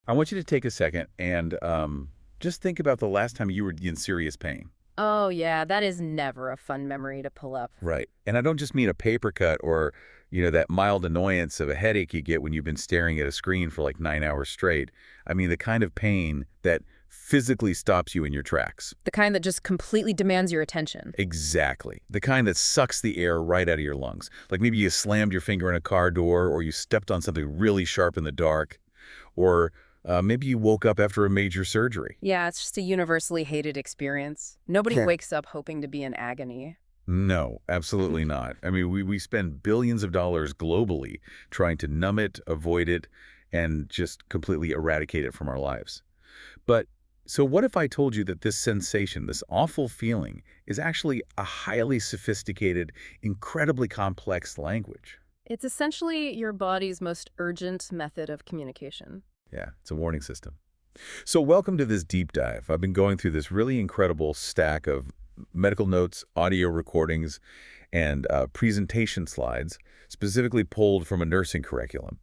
I want you to take a second and just think about the last time you were in serious pain. Oh, yeah, that is never a fun memory to pull up. Right. And I don't just mean a paper cut or, that mild annoyance of a headache you get when you've been staring at a screen for like 9 hours straight. I mean the kind of pain that physically stops you in your tracks. The kind that just completely demands your attention. Exactly. The kind that sucks the air right out of your lungs. Like maybe you slammed your finger in a car door or you stepped on something really sharp in the dark. Or maybe you woke up after a major surgery. Yeah, it's just a universally hated experience. Nobody Yeah. wakes up hoping to be in agony. No, absolutely not. I mean, we spend billions of dollars globally trying to numb it, avoid it, and just completely eradicate it from our lives. But so what if I told you that this sensation, this awful feeling, is actually a highly sophisticated, incredibly complex language? It's essentially your body's most urgent method of communication. Yeah, it's a warning system. So welcome to this deep dive. I've been going through this really incredible stack of medical notes, audio recordings, and presentation slides, specifically pulled from a nursing curriculum.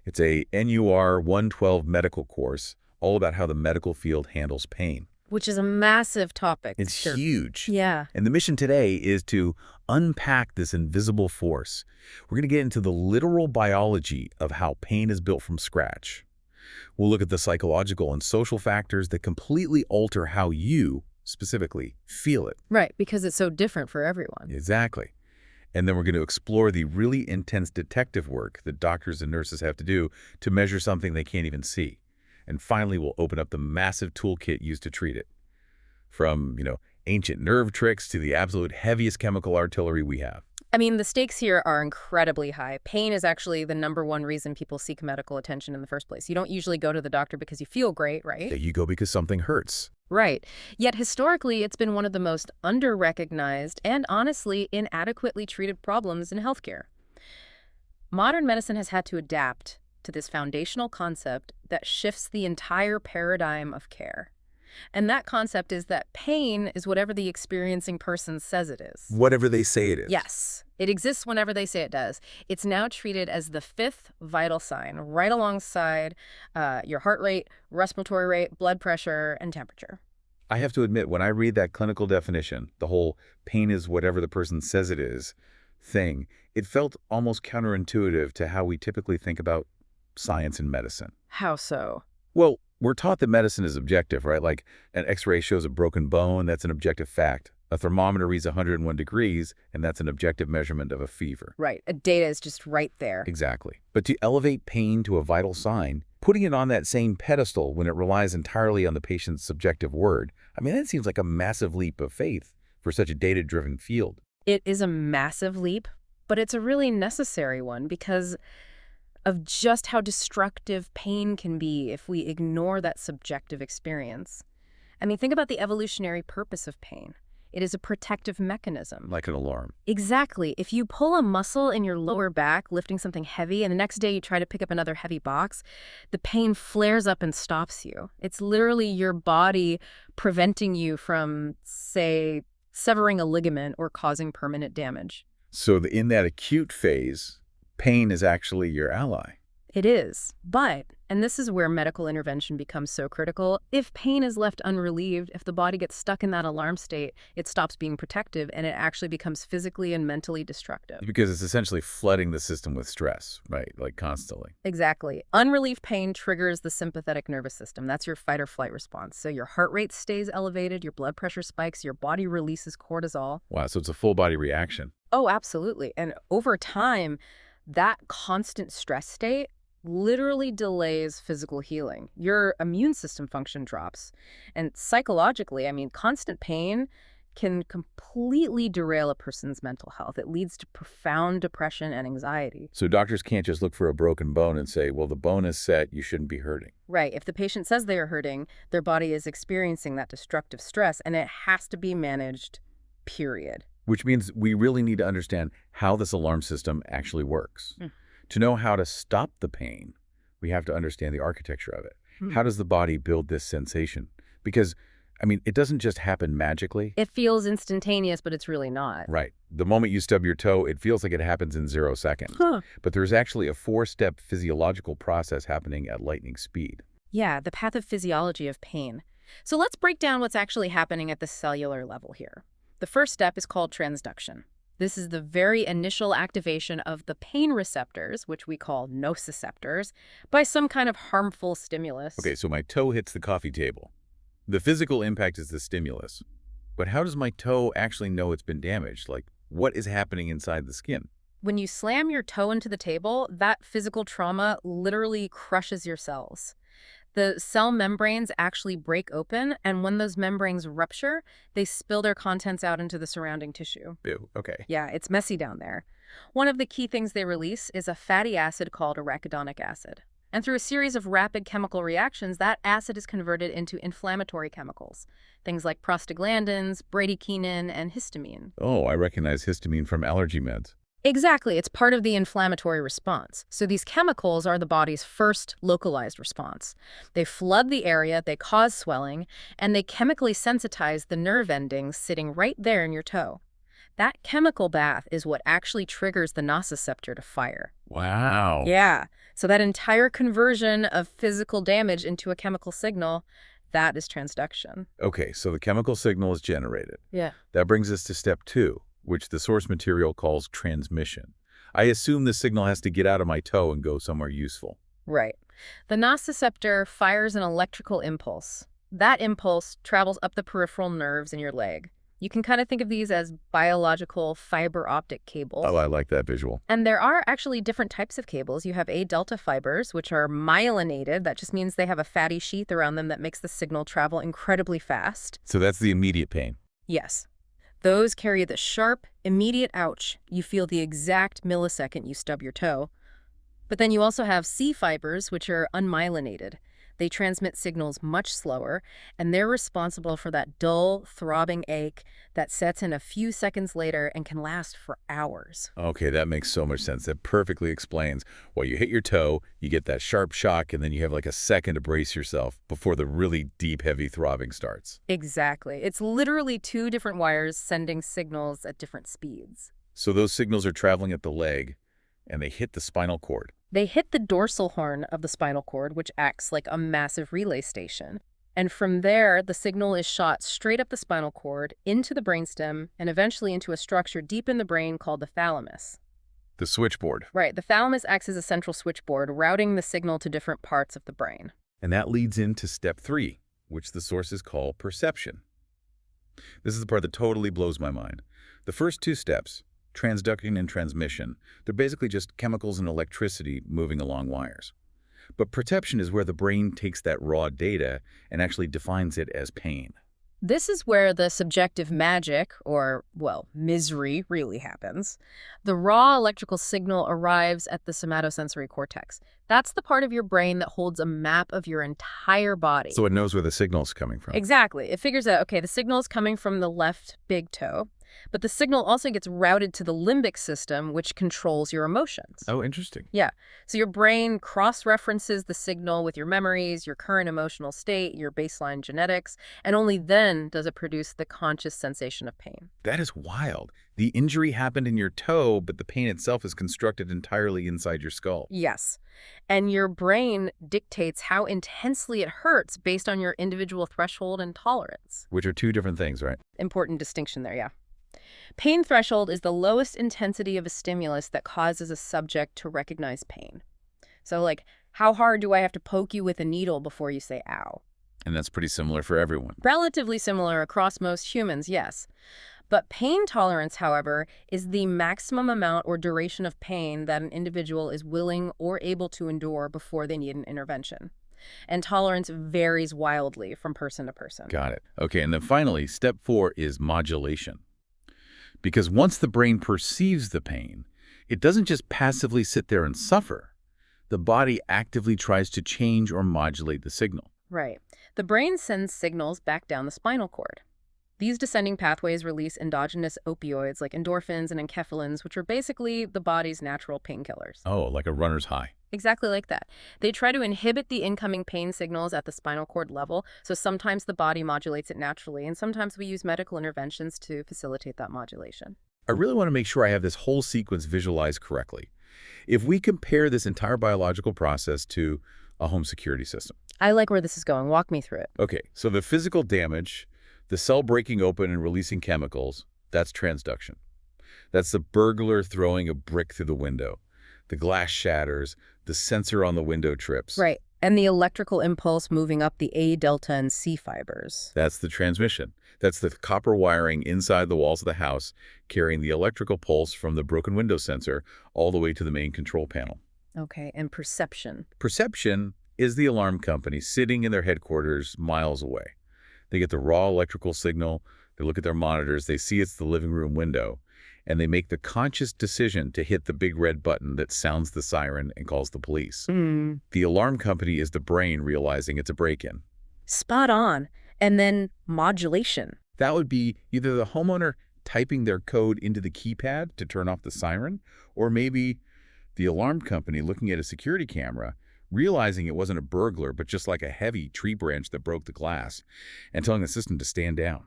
It's a NUR 112 medical course, all about how the medical field handles pain. Which is a massive topic. It's Sure. huge. Yeah. And the mission today is to unpack this invisible force. We're going to get into the literal biology of how pain is built from scratch. We'll look at the psychological and social factors that completely alter how you, specifically, feel it. Right, because it's so different for everyone. Exactly. And then we're going to explore the really intense detective work that doctors and nurses have to do to measure something they can't even see. And finally, we'll open up the massive toolkit used to treat it. From, ancient nerve tricks to the absolute heaviest chemical artillery we have. I mean, the stakes here are incredibly high. Pain is actually the #1 reason people seek medical attention in the first place. You don't usually go to the doctor because you feel great, right? There you go because something hurts. Right. Yet historically, it's been one of the most under-recognized and honestly inadequately treated problems in healthcare. Modern medicine has had to adapt to this foundational concept that shifts the entire paradigm of care. And that concept is that pain is whatever the experiencing person says it is. Whatever they say it is. Yes, it exists whenever they say it does. It's now treated as the fifth vital sign, right alongside your heart rate, respiratory rate, blood pressure, and temperature. I have to admit, when I read that clinical definition, the whole pain is whatever the person says it is thing, it felt almost counterintuitive to how we typically think about science and medicine. How so? Well, we're taught that medicine is objective, right? Like an x-ray shows a broken bone, that's an objective fact. A thermometer reads 101 degrees, and that's an objective measurement of a fever. Right, data is just right there. Exactly. But to elevate pain to a vital sign, putting it on that same pedestal when it relies entirely on the patient's subjective word, I mean, that seems like a massive leap of faith for such a data-driven field. It is a massive leap, but it's a really necessary one because of just how destructive pain can be if we ignore that subjective experience. I mean, think about the evolutionary purpose of pain. It is a protective mechanism. Like an alarm. Exactly. If you pull a muscle in your lower back, lifting something heavy, and the next day you try to pick up another heavy box, the pain flares up and stops you. It's literally your body preventing you from, say, severing a ligament or causing permanent damage. So in that acute phase, pain is actually your ally. It is. But, and this is where medical intervention becomes so critical, if pain is left unrelieved, if the body gets stuck in that alarm state, it stops being protective and it actually becomes physically and mentally destructive. Because it's essentially flooding the system with stress, right? Like constantly. Exactly. Unrelieved pain triggers the sympathetic nervous system. That's your fight or flight response. So your heart rate stays elevated, your blood pressure spikes, your body releases cortisol. Wow, so it's a full body reaction. Oh, absolutely. And over time, that constant stress state literally delays physical healing. Your immune system function drops. And psychologically, I mean, constant pain can completely derail a person's mental health. It leads to profound depression and anxiety. So doctors can't just look for a broken bone and say, well, the bone is set, you shouldn't be hurting. Right. If the patient says they are hurting, their body is experiencing that destructive stress, and it has to be managed, period. Which means we really need to understand how this alarm system actually works. To know how to stop the pain, we have to understand the architecture of it. How does the body build this sensation? Because, I mean, it doesn't just happen magically. It feels instantaneous, but it's really not. Right. The moment you stub your toe, it feels like it happens in 0 seconds. Huh. But there's actually a 4-step physiological process happening at lightning speed. Yeah, the pathophysiology of pain. So let's break down what's actually happening at the cellular level here. The first step is called transduction. This is the very initial activation of the pain receptors, which we call nociceptors, by some kind of harmful stimulus. Okay, so my toe hits the coffee table. The physical impact is the stimulus. But how does my toe actually know it's been damaged? Like, what is happening inside the skin? When you slam your toe into the table, that physical trauma literally crushes your cells. The cell membranes actually break open, and when those membranes rupture, they spill their contents out into the surrounding tissue. Ew, okay. Yeah, it's messy down there. One of the key things they release is a fatty acid called arachidonic acid. And through a series of rapid chemical reactions, that acid is converted into inflammatory chemicals, things like prostaglandins, bradykinin, and histamine. Oh, I recognize histamine from allergy meds. Exactly, it's part of the inflammatory response. So these chemicals are the body's first localized response. They flood the area, they cause swelling, and they chemically sensitize the nerve endings sitting right there in your toe. That chemical bath is what actually triggers the nociceptor to fire. Wow. Yeah, so that entire conversion of physical damage into a chemical signal, that is transduction. Okay, so the chemical signal is generated. Yeah. That brings us to step 2, which the source material calls transmission. I assume the signal has to get out of my toe and go somewhere useful. Right. The nociceptor fires an electrical impulse. That impulse travels up the peripheral nerves in your leg. You can kind of think of these as biological fiber optic cables. Oh, I like that visual. And there are actually different types of cables. You have A-delta fibers, which are myelinated. That just means they have a fatty sheath around them that makes the signal travel incredibly fast. So that's the immediate pain. Yes. Those carry the sharp, immediate ouch. You feel the exact millisecond you stub your toe. But then you also have C fibers, which are unmyelinated. They transmit signals much slower, and they're responsible for that dull, throbbing ache that sets in a few seconds later and can last for hours. Okay, that makes so much sense. That perfectly explains why you hit your toe, you get that sharp shock, and then you have like a second to brace yourself before the really deep, heavy throbbing starts. Exactly. It's literally two different wires sending signals at different speeds. So those signals are traveling at the leg, and they hit the spinal cord. They hit the dorsal horn of the spinal cord, which acts like a massive relay station. And from there, the signal is shot straight up the spinal cord, into the brainstem, and eventually into a structure deep in the brain called the thalamus. The switchboard. Right, the thalamus acts as a central switchboard, routing the signal to different parts of the brain. And that leads into step 3, which the sources call perception. This is the part that totally blows my mind. The first 2 steps, transduction and transmission, they're basically just chemicals and electricity moving along wires. But perception is where the brain takes that raw data and actually defines it as pain. This is where the subjective magic, or, well, misery, really happens. The raw electrical signal arrives at the somatosensory cortex. That's the part of your brain that holds a map of your entire body. So it knows where the signal's coming from. Exactly. It figures out, okay, the signal is coming from the left big toe, but the signal also gets routed to the limbic system, which controls your emotions. Oh, interesting. Yeah. So your brain cross-references the signal with your memories, your current emotional state, your baseline genetics, and only then does it produce the conscious sensation of pain. That is wild. The injury happened in your toe, but the pain itself is constructed entirely inside your skull. Yes. And your brain dictates how intensely it hurts based on your individual threshold and tolerance. Which are 2 different things, right? Important distinction there, yeah. Pain threshold is the lowest intensity of a stimulus that causes a subject to recognize pain. So, like, how hard do I have to poke you with a needle before you say ow? And that's pretty similar for everyone. Relatively similar across most humans, yes. But pain tolerance, however, is the maximum amount or duration of pain that an individual is willing or able to endure before they need an intervention. And tolerance varies wildly from person to person. Got it. Okay, and then finally, step 4 is modulation. Because once the brain perceives the pain, it doesn't just passively sit there and suffer. The body actively tries to change or modulate the signal. Right. The brain sends signals back down the spinal cord. These descending pathways release endogenous opioids like endorphins and enkephalins, which are basically the body's natural painkillers. Oh, like a runner's high. Exactly like that. They try to inhibit the incoming pain signals at the spinal cord level, so sometimes the body modulates it naturally, and sometimes we use medical interventions to facilitate that modulation. I really want to make sure I have this whole sequence visualized correctly. If we compare this entire biological process to a home security system, I like where this is going. Walk me through it. Okay, so the physical damage, the cell breaking open and releasing chemicals, that's transduction. That's the burglar throwing a brick through the window. The glass shatters, the sensor on the window trips. Right. And the electrical impulse moving up the A, delta, and C fibers. That's the transmission. That's the copper wiring inside the walls of the house, carrying the electrical pulse from the broken window sensor all the way to the main control panel. Okay, and perception. Perception is the alarm company sitting in their headquarters miles away. They get the raw electrical signal, they look at their monitors, they see it's the living room window, and they make the conscious decision to hit the big red button that sounds the siren and calls the police. The alarm company is the brain realizing it's a break-in. Spot on. And then modulation. That would be either the homeowner typing their code into the keypad to turn off the siren, or maybe the alarm company looking at a security camera, realizing it wasn't a burglar, but just like a heavy tree branch that broke the glass, and telling the system to stand down.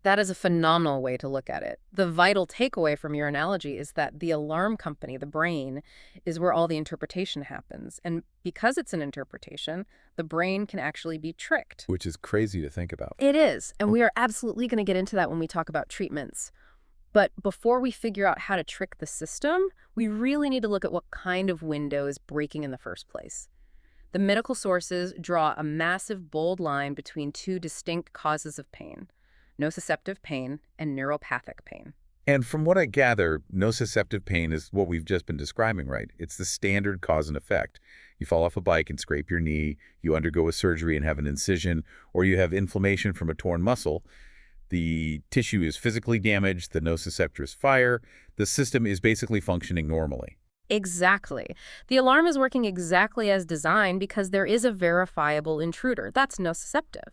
That is a phenomenal way to look at it. The vital takeaway from your analogy is that the alarm company, the brain, is where all the interpretation happens. And because it's an interpretation, the brain can actually be tricked. Which is crazy to think about. It is. And we are absolutely going to get into that when we talk about treatments. But before we figure out how to trick the system, we really need to look at what kind of window is breaking in the first place. The medical sources draw a massive, bold line between two distinct causes of pain: nociceptive pain and neuropathic pain. And from what I gather, nociceptive pain is what we've just been describing, right? It's the standard cause and effect. You fall off a bike and scrape your knee, you undergo a surgery and have an incision, or you have inflammation from a torn muscle. The tissue is physically damaged, the nociceptors fire, the system is basically functioning normally. Exactly. The alarm is working exactly as designed because there is a verifiable intruder. That's nociceptive.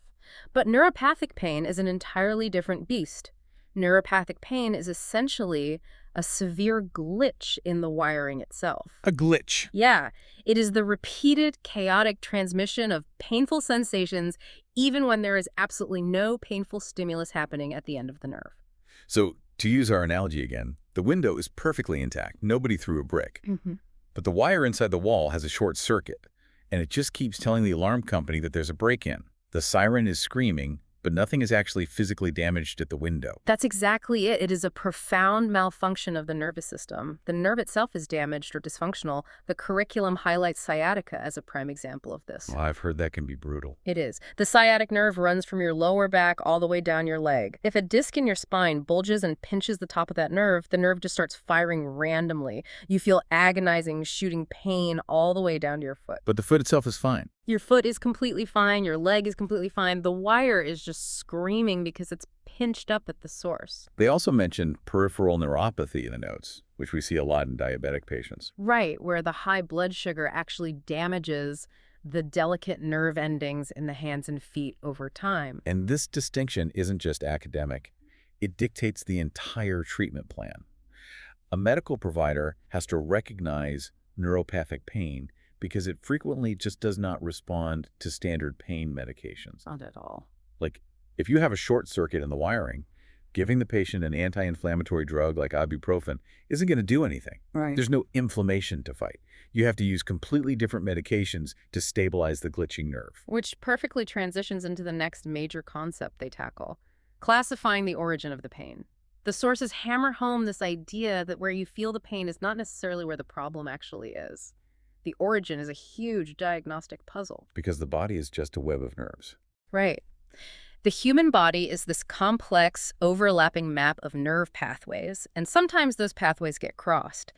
But neuropathic pain is an entirely different beast. Neuropathic pain is essentially a severe glitch in the wiring itself. A glitch. Yeah, it is the repeated chaotic transmission of painful sensations even when there is absolutely no painful stimulus happening at the end of the nerve. So, to use our analogy again, the window is perfectly intact. Nobody threw a brick. But the wire inside the wall has a short circuit, and it just keeps telling the alarm company that there's a break-in. The siren is screaming, but nothing is actually physically damaged at the window. That's exactly it. It is a profound malfunction of the nervous system. The nerve itself is damaged or dysfunctional. The curriculum highlights sciatica as a prime example of this. Well, I've heard that can be brutal. It is. The sciatic nerve runs from your lower back all the way down your leg. If a disc in your spine bulges and pinches the top of that nerve, the nerve just starts firing randomly. You feel agonizing, shooting pain all the way down to your foot. But the foot itself is fine. Your foot is completely fine. Your leg is completely fine. The wire is just screaming because it's pinched up at the source. They also mentioned peripheral neuropathy in the notes, which we see a lot in diabetic patients. Right, where the high blood sugar actually damages the delicate nerve endings in the hands and feet over time. And this distinction isn't just academic. It dictates the entire treatment plan. A medical provider has to recognize neuropathic pain because it frequently just does not respond to standard pain medications. Not at all. Like, if you have a short circuit in the wiring, giving the patient an anti-inflammatory drug like ibuprofen isn't going to do anything. Right. There's no inflammation to fight. You have to use completely different medications to stabilize the glitching nerve. Which perfectly transitions into the next major concept they tackle: classifying the origin of the pain. The sources hammer home this idea that where you feel the pain is not necessarily where the problem actually is. The origin is a huge diagnostic puzzle. Because the body is just a web of nerves. Right. The human body is this complex, overlapping map of nerve pathways, and sometimes those pathways get crossed.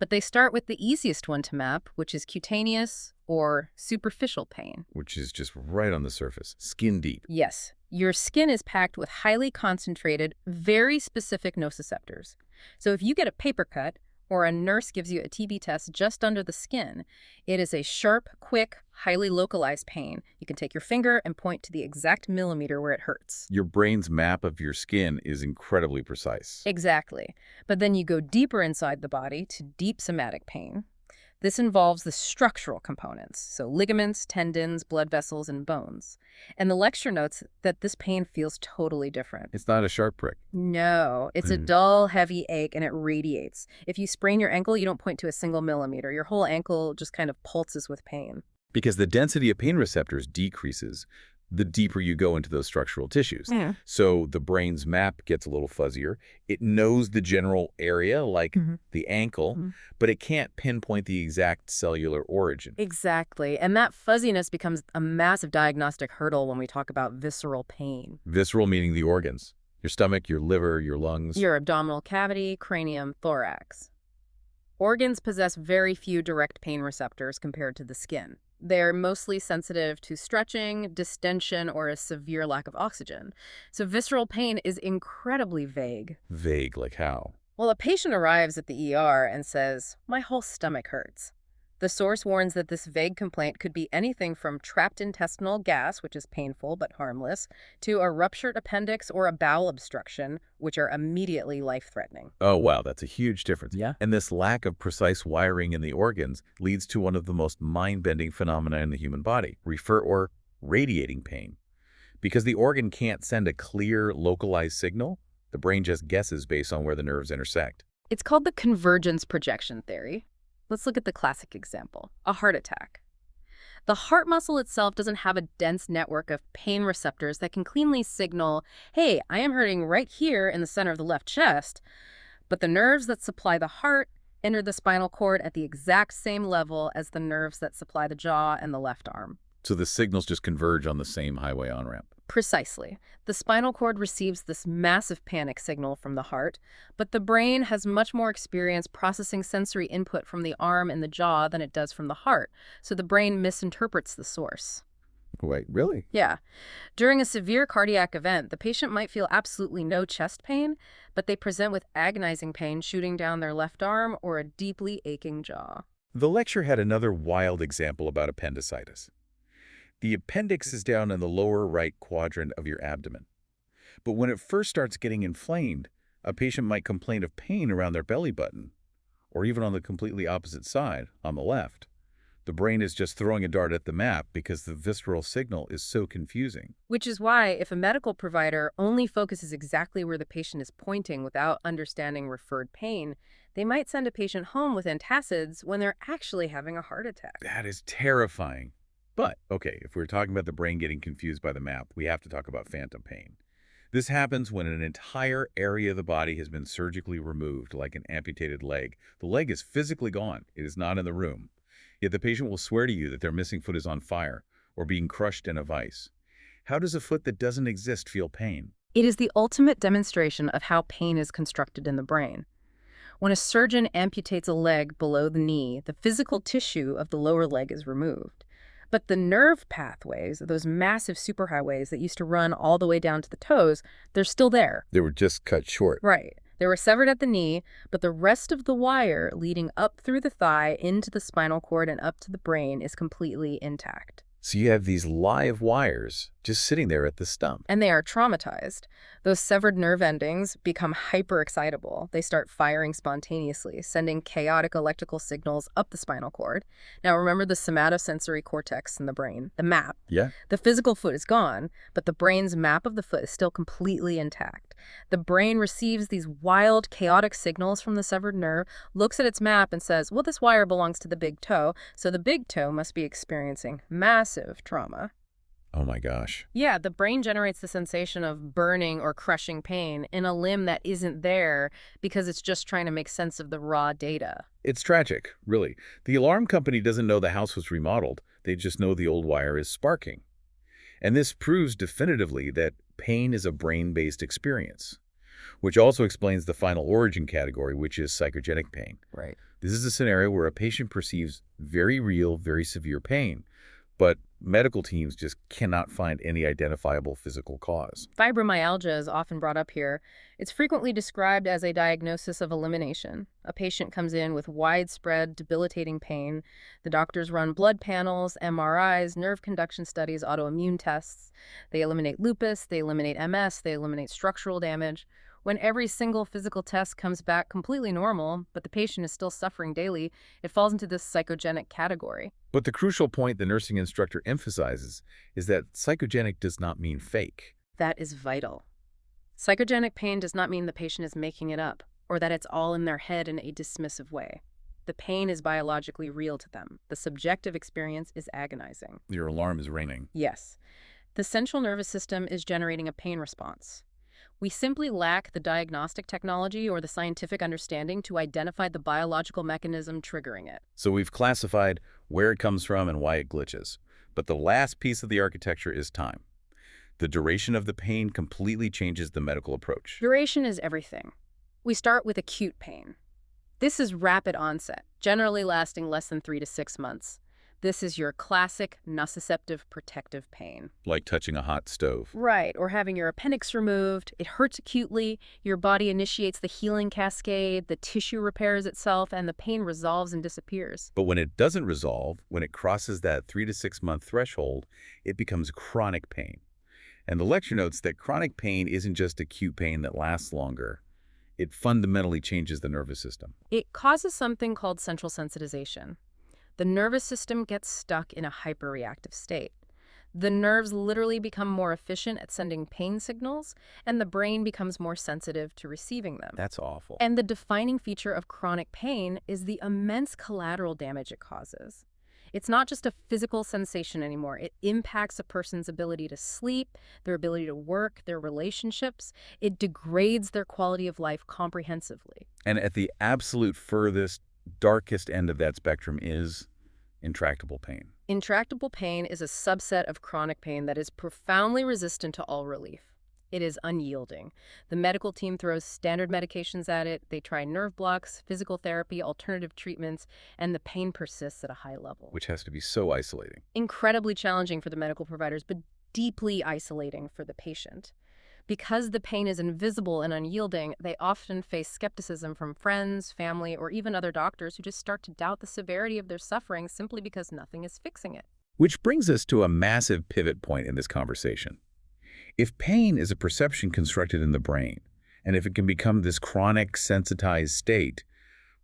But they start with the easiest one to map, which is cutaneous or superficial pain. Which is just right on the surface, skin deep. Yes, your skin is packed with highly concentrated, very specific nociceptors. So if you get a paper cut, or a nurse gives you a TB test just under the skin, it is a sharp, quick, highly localized pain. You can take your finger and point to the exact millimeter where it hurts. Your brain's map of your skin is incredibly precise. Exactly. But then you go deeper inside the body to deep somatic pain. This involves the structural components, so ligaments, tendons, blood vessels, and bones. And the lecture notes that this pain feels totally different. It's not a sharp prick. No, it's a dull, heavy ache, and it radiates. If you sprain your ankle, you don't point to a single millimeter. Your whole ankle just kind of pulses with pain. because the density of pain receptors decreases the deeper you go into those structural tissues. Yeah. So the brain's map gets a little fuzzier. It knows the general area, like Mhm. the ankle, Mhm. but it can't pinpoint the exact cellular origin. Exactly. And that fuzziness becomes a massive diagnostic hurdle when we talk about visceral pain. Visceral meaning the organs. Your stomach, your liver, your lungs. Your abdominal cavity, cranium, thorax. Organs possess very few direct pain receptors compared to the skin. They're mostly sensitive to stretching, distension, or a severe lack of oxygen. So visceral pain is incredibly vague. Vague, like how? Well, a patient arrives at the ER and says, "My whole stomach hurts." The source warns that this vague complaint could be anything from trapped intestinal gas, which is painful but harmless, to a ruptured appendix or a bowel obstruction, which are immediately life-threatening. Oh, wow, that's a huge difference. Yeah. And this lack of precise wiring in the organs leads to one of the most mind-bending phenomena in the human body, or radiating pain. Because the organ can't send a clear, localized signal, the brain just guesses based on where the nerves intersect. It's called the convergence projection theory. Let's look at the classic example, a heart attack. The heart muscle itself doesn't have a dense network of pain receptors that can cleanly signal, hey, I am hurting right here in the center of the left chest, but the nerves that supply the heart enter the spinal cord at the exact same level as the nerves that supply the jaw and the left arm. So the signals just converge on the same highway on-ramp. Precisely. The spinal cord receives this massive panic signal from the heart, but the brain has much more experience processing sensory input from the arm and the jaw than it does from the heart, so the brain misinterprets the source. Wait, really? Yeah. During a severe cardiac event, the patient might feel absolutely no chest pain, but they present with agonizing pain shooting down their left arm or a deeply aching jaw. The lecture had another wild example about appendicitis. The appendix is down in the lower right quadrant of your abdomen. But when it first starts getting inflamed, a patient might complain of pain around their belly button, or even on the completely opposite side, on the left. The brain is just throwing a dart at the map because the visceral signal is so confusing. Which is why, if a medical provider only focuses exactly where the patient is pointing without understanding referred pain, they might send a patient home with antacids when they're actually having a heart attack. That is terrifying. But, okay, if we're talking about the brain getting confused by the map, we have to talk about phantom pain. This happens when an entire area of the body has been surgically removed, like an amputated leg. The leg is physically gone. It is not in the room. Yet the patient will swear to you that their missing foot is on fire or being crushed in a vise. How does a foot that doesn't exist feel pain? It is the ultimate demonstration of how pain is constructed in the brain. When a surgeon amputates a leg below the knee, the physical tissue of the lower leg is removed. But the nerve pathways, those massive superhighways that used to run all the way down to the toes, they're still there. They were just cut short. Right. They were severed at the knee, but the rest of the wire leading up through the thigh into the spinal cord and up to the brain is completely intact. So you have these live wires just sitting there at the stump. And they are traumatized. Those severed nerve endings become hyperexcitable. They start firing spontaneously, sending chaotic electrical signals up the spinal cord. Now remember the somatosensory cortex in the brain, the map. Yeah. The physical foot is gone, but the brain's map of the foot is still completely intact. The brain receives these wild, chaotic signals from the severed nerve, looks at its map and says, well, this wire belongs to the big toe, so the big toe must be experiencing massive trauma. Oh my gosh. Yeah, the brain generates the sensation of burning or crushing pain in a limb that isn't there because it's just trying to make sense of the raw data. It's tragic, really. The alarm company doesn't know the house was remodeled. They just know the old wire is sparking. And this proves definitively that pain is a brain-based experience, which also explains the final origin category, which is psychogenic pain. Right. This is a scenario where a patient perceives very real, very severe pain, but medical teams just cannot find any identifiable physical cause. Fibromyalgia is often brought up here. It's frequently described as a diagnosis of elimination. A patient comes in with widespread, debilitating pain. The doctors run blood panels, MRIs, nerve conduction studies, autoimmune tests. They eliminate lupus, they eliminate MS, they eliminate structural damage. When every single physical test comes back completely normal, but the patient is still suffering daily, it falls into this psychogenic category. But the crucial point the nursing instructor emphasizes is that psychogenic does not mean fake. That is vital. Psychogenic pain does not mean the patient is making it up, or that it's all in their head in a dismissive way. The pain is biologically real to them. The subjective experience is agonizing. Your alarm is ringing. Yes. The central nervous system is generating a pain response. We simply lack the diagnostic technology or the scientific understanding to identify the biological mechanism triggering it. So we've classified where it comes from and why it glitches. But the last piece of the architecture is time. The duration of the pain completely changes the medical approach. Duration is everything. We start with acute pain. This is rapid onset, generally lasting less than 3 to 6 months. This is your classic nociceptive protective pain. Like touching a hot stove. Right, or having your appendix removed. It hurts acutely, your body initiates the healing cascade, the tissue repairs itself, and the pain resolves and disappears. But when it doesn't resolve, when it crosses that 3 to 6 month threshold, it becomes chronic pain. And the lecture notes that chronic pain isn't just acute pain that lasts longer. It fundamentally changes the nervous system. It causes something called central sensitization. The nervous system gets stuck in a hyperreactive state. The nerves literally become more efficient at sending pain signals, and the brain becomes more sensitive to receiving them. That's awful. And the defining feature of chronic pain is the immense collateral damage it causes. It's not just a physical sensation anymore. It impacts a person's ability to sleep, their ability to work, their relationships. It degrades their quality of life comprehensively. And at the absolute furthest, darkest end of that spectrum is intractable pain. Intractable pain is a subset of chronic pain that is profoundly resistant to all relief. It is unyielding. The medical team throws standard medications at it. They try nerve blocks, physical therapy, alternative treatments, and the pain persists at a high level. Which has to be so isolating. Incredibly challenging for the medical providers, but deeply isolating for the patient. Because the pain is invisible and unyielding, they often face skepticism from friends, family, or even other doctors who just start to doubt the severity of their suffering simply because nothing is fixing it. Which brings us to a massive pivot point in this conversation. If pain is a perception constructed in the brain, and if it can become this chronic, sensitized state,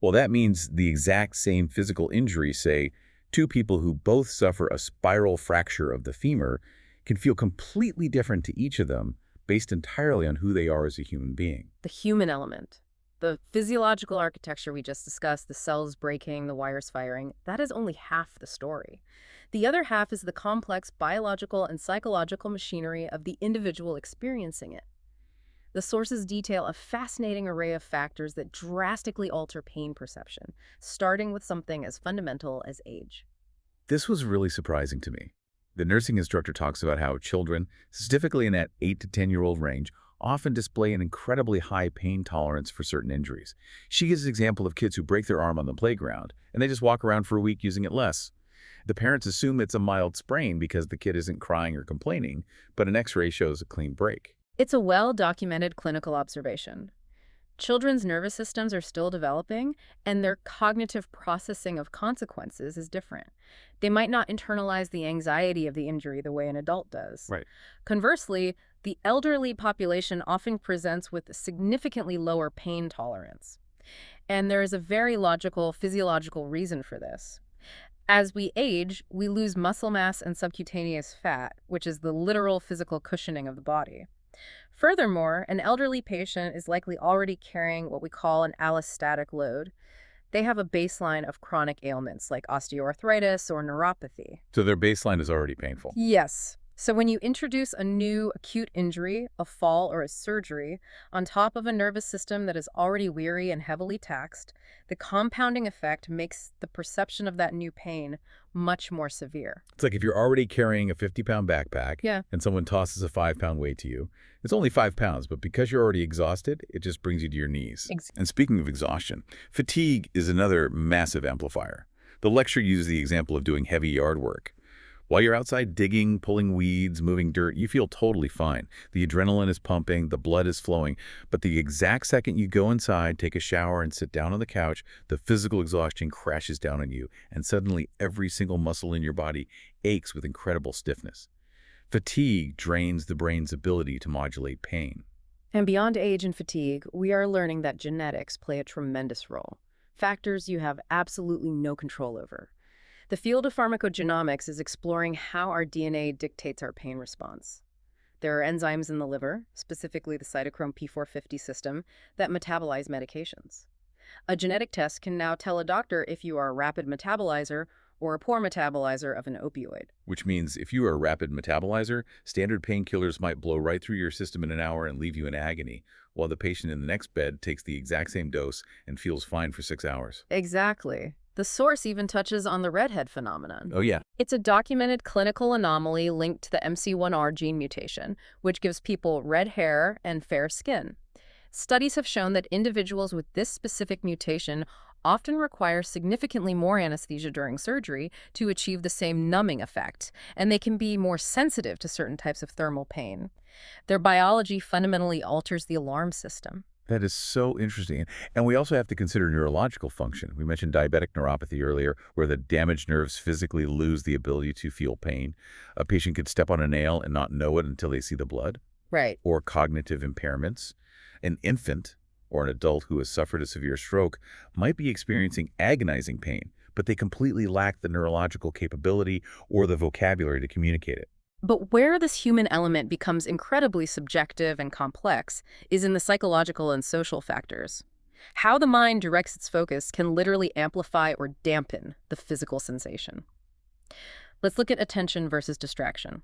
well, that means the exact same physical injury, say, two people who both suffer a spiral fracture of the femur, can feel completely different to each of them based entirely on who they are as a human being. The human element. The physiological architecture we just discussed, the cells breaking, the wires firing, that is only half the story. The other half is the complex biological and psychological machinery of the individual experiencing it. The sources detail a fascinating array of factors that drastically alter pain perception, starting with something as fundamental as age. This was really surprising to me. The nursing instructor talks about how children, specifically in that 8 to 10-year-old range, often display an incredibly high pain tolerance for certain injuries. She gives an example of kids who break their arm on the playground, and they just walk around for a week using it less. The parents assume it's a mild sprain because the kid isn't crying or complaining, but an X-ray shows a clean break. It's a well-documented clinical observation. Children's nervous systems are still developing, and their cognitive processing of consequences is different. They might not internalize the anxiety of the injury the way an adult does. Right. Conversely, the elderly population often presents with significantly lower pain tolerance. And there is a very logical physiological reason for this. As we age, we lose muscle mass and subcutaneous fat, which is the literal physical cushioning of the body. Furthermore, an elderly patient is likely already carrying what we call an allostatic load. They have a baseline of chronic ailments like osteoarthritis or neuropathy. So their baseline is already painful. Yes. So when you introduce a new acute injury, a fall or a surgery, on top of a nervous system that is already weary and heavily taxed, the compounding effect makes the perception of that new pain much more severe. It's like if you're already carrying a 50-pound backpack and someone tosses a 5-pound weight to you, it's only 5 pounds, but because you're already exhausted, it just brings you to your knees. And speaking of exhaustion, fatigue is another massive amplifier. The lecture used the example of doing heavy yard work. While you're outside digging, pulling weeds, moving dirt, you feel totally fine. The adrenaline is pumping, the blood is flowing, but the exact second you go inside, take a shower, and sit down on the couch, the physical exhaustion crashes down on you, and suddenly every single muscle in your body aches with incredible stiffness. Fatigue drains the brain's ability to modulate pain. And beyond age and fatigue, we are learning that genetics play a tremendous role. Factors you have absolutely no control over. The field of pharmacogenomics is exploring how our DNA dictates our pain response. There are enzymes in the liver, specifically the cytochrome P450 system, that metabolize medications. A genetic test can now tell a doctor if you are a rapid metabolizer or a poor metabolizer of an opioid. Which means if you are a rapid metabolizer, standard painkillers might blow right through your system in an hour and leave you in agony, while the patient in the next bed takes the exact same dose and feels fine for 6 hours. Exactly. The source even touches on the redhead phenomenon. Oh yeah, It's a documented clinical anomaly linked to the MC1R gene mutation, which gives people red hair and fair skin. Studies have shown that individuals with this specific mutation often require significantly more anesthesia during surgery to achieve the same numbing effect, and they can be more sensitive to certain types of thermal pain. Their biology fundamentally alters the alarm system. that is so interesting. And we also have to consider neurological function. We mentioned diabetic neuropathy earlier, where the damaged nerves physically lose the ability to feel pain. A patient could step on a nail and not know it until they see the blood. Right. Or cognitive impairments. An infant or an adult who has suffered a severe stroke might be experiencing agonizing pain, but they completely lack the neurological capability or the vocabulary to communicate it. But where this human element becomes incredibly subjective and complex is in the psychological and social factors. How the mind directs its focus can literally amplify or dampen the physical sensation. Let's look at attention versus distraction.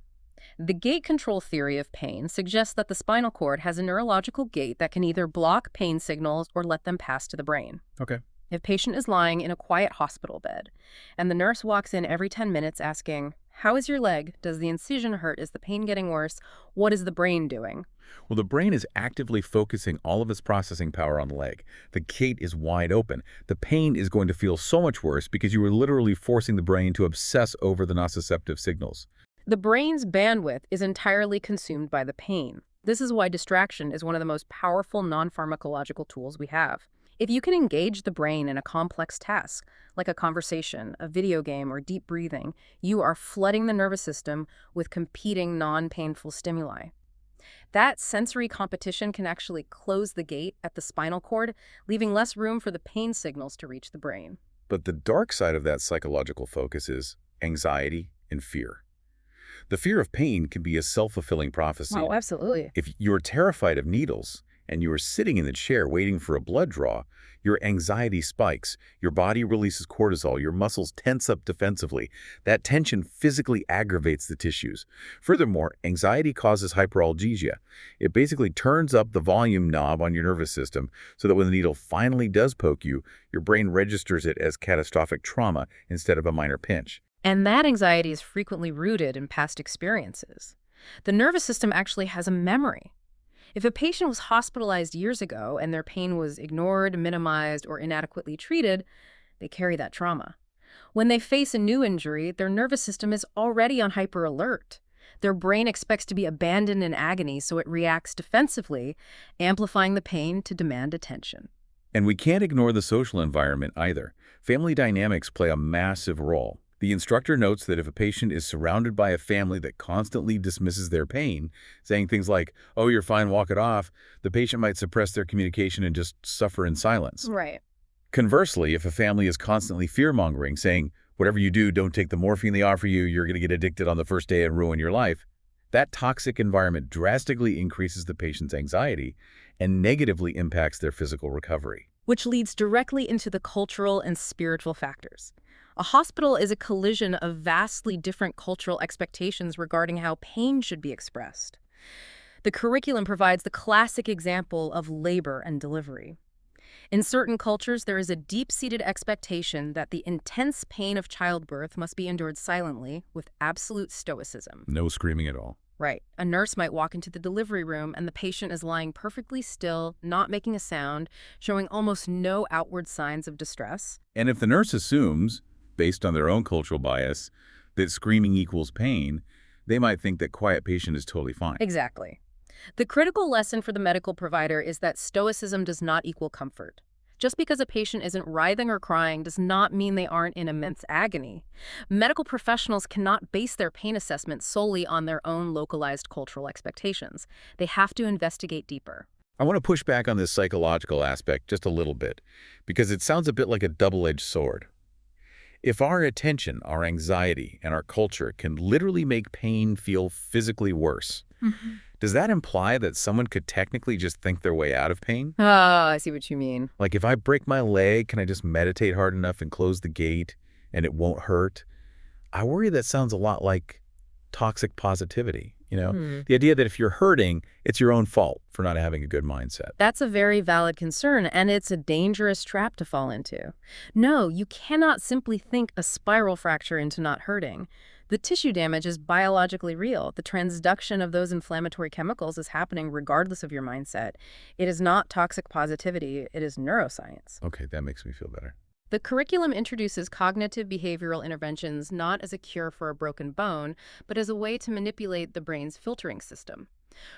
The gate control theory of pain suggests that the spinal cord has a neurological gate that can either block pain signals or let them pass to the brain. Okay. If a patient is lying in a quiet hospital bed and the nurse walks in every 10 minutes asking, "How is your leg? Does the incision hurt? Is the pain getting worse? What is the brain doing?" Well, the brain is actively focusing all of its processing power on the leg. The gate is wide open. The pain is going to feel so much worse because you are literally forcing the brain to obsess over the nociceptive signals. The brain's bandwidth is entirely consumed by the pain. This is why distraction is one of the most powerful non-pharmacological tools we have. If you can engage the brain in a complex task, like a conversation, a video game, or deep breathing, you are flooding the nervous system with competing non-painful stimuli. That sensory competition can actually close the gate at the spinal cord, leaving less room for the pain signals to reach the brain. But the dark side of that psychological focus is anxiety and fear. The fear of pain can be a self-fulfilling prophecy. Oh, absolutely. If you're terrified of needles and you are sitting in the chair waiting for a blood draw, your anxiety spikes, your body releases cortisol, your muscles tense up defensively. That tension physically aggravates the tissues. Furthermore, anxiety causes hyperalgesia. It basically turns up the volume knob on your nervous system so that when the needle finally does poke you, your brain registers it as catastrophic trauma instead of a minor pinch. And that anxiety is frequently rooted in past experiences. The nervous system actually has a memory. If a patient was hospitalized years ago and their pain was ignored, minimized, or inadequately treated, they carry that trauma. When they face a new injury, their nervous system is already on hyper alert. Their brain expects to be abandoned in agony, so it reacts defensively, amplifying the pain to demand attention. And we can't ignore the social environment either. Family dynamics play a massive role. The instructor notes that if a patient is surrounded by a family that constantly dismisses their pain, saying things like, "Oh, you're fine, walk it off," the patient might suppress their communication and just suffer in silence. Right. Conversely, if a family is constantly fear-mongering, saying, "Whatever you do, don't take the morphine they offer you, you're going to get addicted on the first day and ruin your life," that toxic environment drastically increases the patient's anxiety and negatively impacts their physical recovery. Which leads directly into the cultural and spiritual factors. A hospital is a collision of vastly different cultural expectations regarding how pain should be expressed. The curriculum provides the classic example of labor and delivery. In certain cultures, there is a deep-seated expectation that the intense pain of childbirth must be endured silently with absolute stoicism. No screaming at all. Right. A nurse might walk into the delivery room and the patient is lying perfectly still, not making a sound, showing almost no outward signs of distress. And if the nurse assumes, based on their own cultural bias, that screaming equals pain, they might think that quiet patient is totally fine. Exactly. The critical lesson for the medical provider is that stoicism does not equal comfort. Just because a patient isn't writhing or crying does not mean they aren't in immense agony. Medical professionals cannot base their pain assessment solely on their own localized cultural expectations. They have to investigate deeper. I want to push back on this psychological aspect just a little bit, because it sounds a bit like a double-edged sword. If our attention, our anxiety, and our culture can literally make pain feel physically worse, Mhm. does that imply that someone could technically just think their way out of pain? Oh, I see what you mean. Like if I break my leg, can I just meditate hard enough and close the gate and it won't hurt? I worry that sounds a lot like toxic positivity, you know? Hmm. The idea that if you're hurting, it's your own fault for not having a good mindset. That's a very valid concern, and it's a dangerous trap to fall into. No, you cannot simply think a spiral fracture into not hurting. The tissue damage is biologically real. The transduction of those inflammatory chemicals is happening regardless of your mindset. It is not toxic positivity, it is neuroscience. Okay, that makes me feel better. The curriculum introduces cognitive behavioral interventions not as a cure for a broken bone, but as a way to manipulate the brain's filtering system.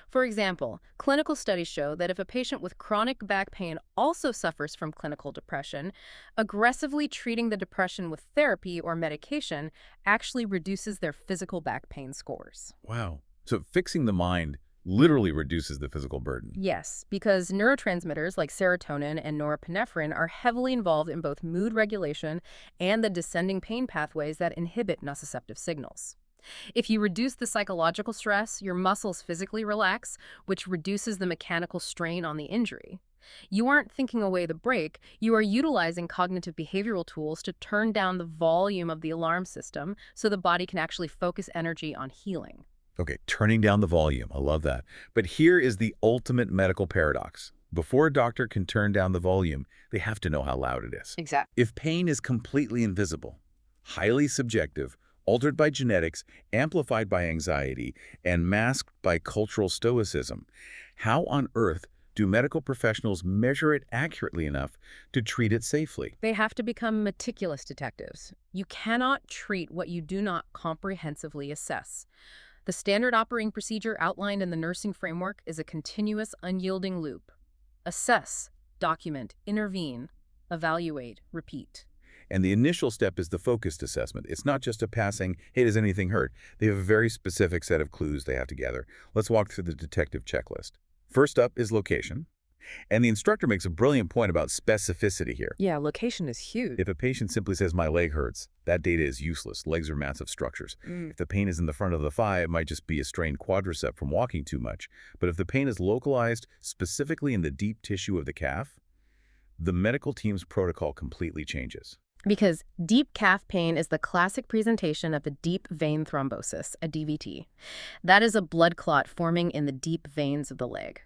For example, clinical studies show that if a patient with chronic back pain also suffers from clinical depression, aggressively treating the depression with therapy or medication actually reduces their physical back pain scores. Wow. So fixing the mind literally reduces the physical burden. Yes, because neurotransmitters like serotonin and norepinephrine are heavily involved in both mood regulation and the descending pain pathways that inhibit nociceptive signals. If you reduce the psychological stress, your muscles physically relax, which reduces the mechanical strain on the injury. You aren't thinking away the break, you are utilizing cognitive behavioral tools to turn down the volume of the alarm system so the body can actually focus energy on healing. Okay, turning down the volume. I love that. But here is the ultimate medical paradox. Before a doctor can turn down the volume, they have to know how loud it is. Exactly. If pain is completely invisible, highly subjective, altered by genetics, amplified by anxiety, and masked by cultural stoicism, how on earth do medical professionals measure it accurately enough to treat it safely? They have to become meticulous detectives. You cannot treat what you do not comprehensively assess. The standard operating procedure outlined in the nursing framework is a continuous, unyielding loop. Assess, document, intervene, evaluate, repeat. And the initial step is the focused assessment. It's not just a passing, hey, does anything hurt? They have a very specific set of clues they have to gather. Let's walk through the detective checklist. First up is location. And the instructor makes a brilliant point about specificity here. Yeah, location is huge. If a patient simply says, my leg hurts, that data is useless. Legs are massive structures. If the pain is in the front of the thigh, it might just be a strained quadricep from walking too much. But if the pain is localized specifically in the deep tissue of the calf, the medical team's protocol completely changes. Because deep calf pain is the classic presentation of a deep vein thrombosis, a DVT. That is a blood clot forming in the deep veins of the leg.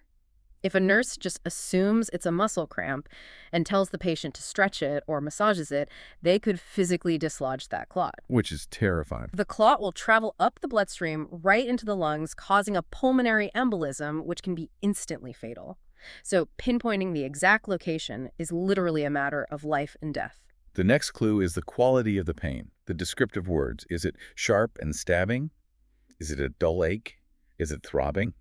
If a nurse just assumes it's a muscle cramp and tells the patient to stretch it or massages it, they could physically dislodge that clot. Which is terrifying. The clot will travel up the bloodstream right into the lungs, causing a pulmonary embolism, which can be instantly fatal. So pinpointing the exact location is literally a matter of life and death. The next clue is the quality of the pain, the descriptive words. Is it sharp and stabbing? Is it a dull ache? Is it throbbing?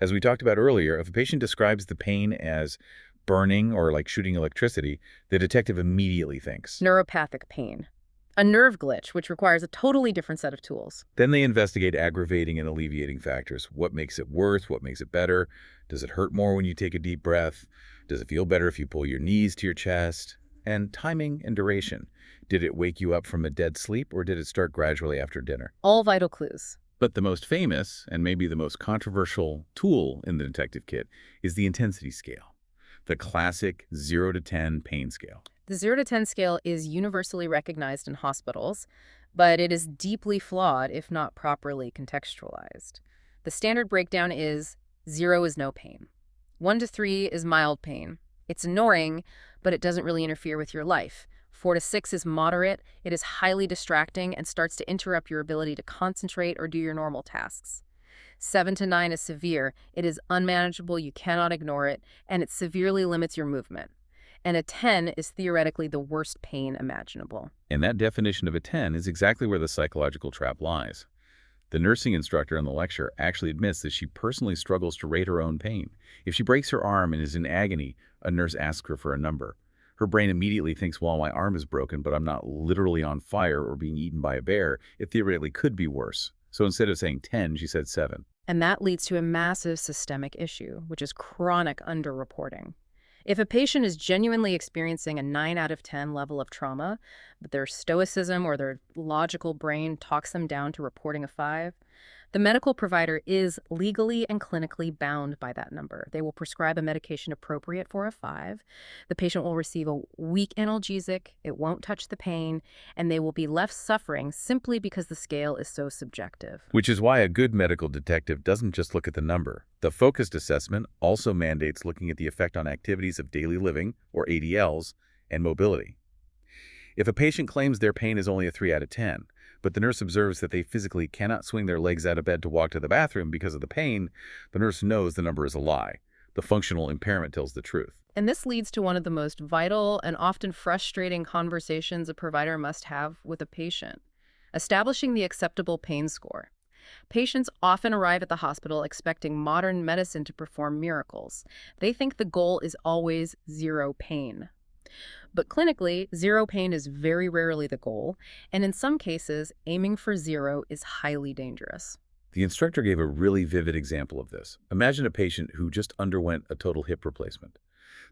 As we talked about earlier, if a patient describes the pain as burning or like shooting electricity, the detective immediately thinks. Neuropathic pain. A nerve glitch, which requires a totally different set of tools. Then they investigate aggravating and alleviating factors. What makes it worse? What makes it better? Does it hurt more when you take a deep breath? Does it feel better if you pull your knees to your chest? And timing and duration. Did it wake you up from a dead sleep or did it start gradually after dinner? All vital clues. But the most famous, and maybe the most controversial tool in the detective kit is the intensity scale, the classic 0 to 10 pain scale. The 0 to 10 scale is universally recognized in hospitals, but it is deeply flawed if not properly contextualized. The standard breakdown is 0 is no pain. 1 to 3 is mild pain. It's annoying, but it doesn't really interfere with your life. 4 to 6 is moderate. It is highly distracting and starts to interrupt your ability to concentrate or do your normal tasks. 7 to 9 is severe. It is unmanageable, you cannot ignore it, and it severely limits your movement. And a 10 is theoretically the worst pain imaginable. And that definition of a 10 is exactly where the psychological trap lies. The nursing instructor in the lecture actually admits that she personally struggles to rate her own pain. If she breaks her arm and is in agony, a nurse asks her for a number. Her brain immediately thinks, well, my arm is broken, but I'm not literally on fire or being eaten by a bear. It theoretically could be worse. So instead of saying 10, she said 7. And that leads to a massive systemic issue, which is chronic underreporting. If a patient is genuinely experiencing a 9 out of 10 level of trauma, but their stoicism or their logical brain talks them down to reporting a 5, the medical provider is legally and clinically bound by that number. They will prescribe a medication appropriate for a 5. The patient will receive a weak analgesic, it won't touch the pain, and they will be left suffering simply because the scale is so subjective. Which is why a good medical detective doesn't just look at the number. The focused assessment also mandates looking at the effect on activities of daily living, or ADLs, and mobility. If a patient claims their pain is only a 3 out of 10, but the nurse observes that they physically cannot swing their legs out of bed to walk to the bathroom because of the pain, the nurse knows the number is a lie. The functional impairment tells the truth. And this leads to one of the most vital and often frustrating conversations a provider must have with a patient: establishing the acceptable pain score. Patients often arrive at the hospital expecting modern medicine to perform miracles. They think the goal is always 0 pain. But clinically, 0 pain is very rarely the goal, and in some cases, aiming for 0 is highly dangerous. The instructor gave a really vivid example of this. Imagine a patient who just underwent a total hip replacement.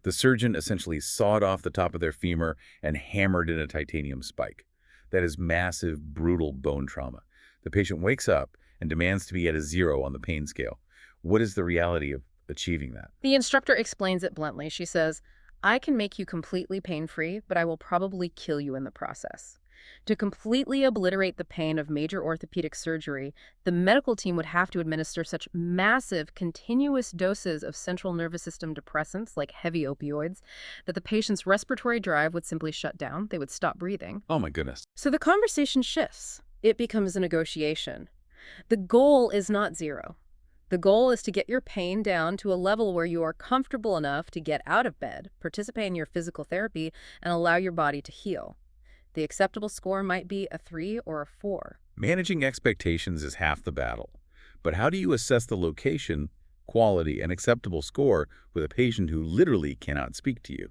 The surgeon essentially sawed off the top of their femur and hammered in a titanium spike. That is massive, brutal bone trauma. The patient wakes up and demands to be at a 0 on the pain scale. What is the reality of achieving that? The instructor explains it bluntly. She says, "I can make you completely pain-free, but I will probably kill you in the process." To completely obliterate the pain of major orthopedic surgery, the medical team would have to administer such massive, continuous doses of central nervous system depressants, like heavy opioids, that the patient's respiratory drive would simply shut down. They would stop breathing. Oh my goodness. So the conversation shifts. It becomes a negotiation. The goal is not 0. The goal is to get your pain down to a level where you are comfortable enough to get out of bed, participate in your physical therapy, and allow your body to heal. The acceptable score might be a 3 or a 4. Managing expectations is half the battle. But how do you assess the location, quality, and acceptable score with a patient who literally cannot speak to you?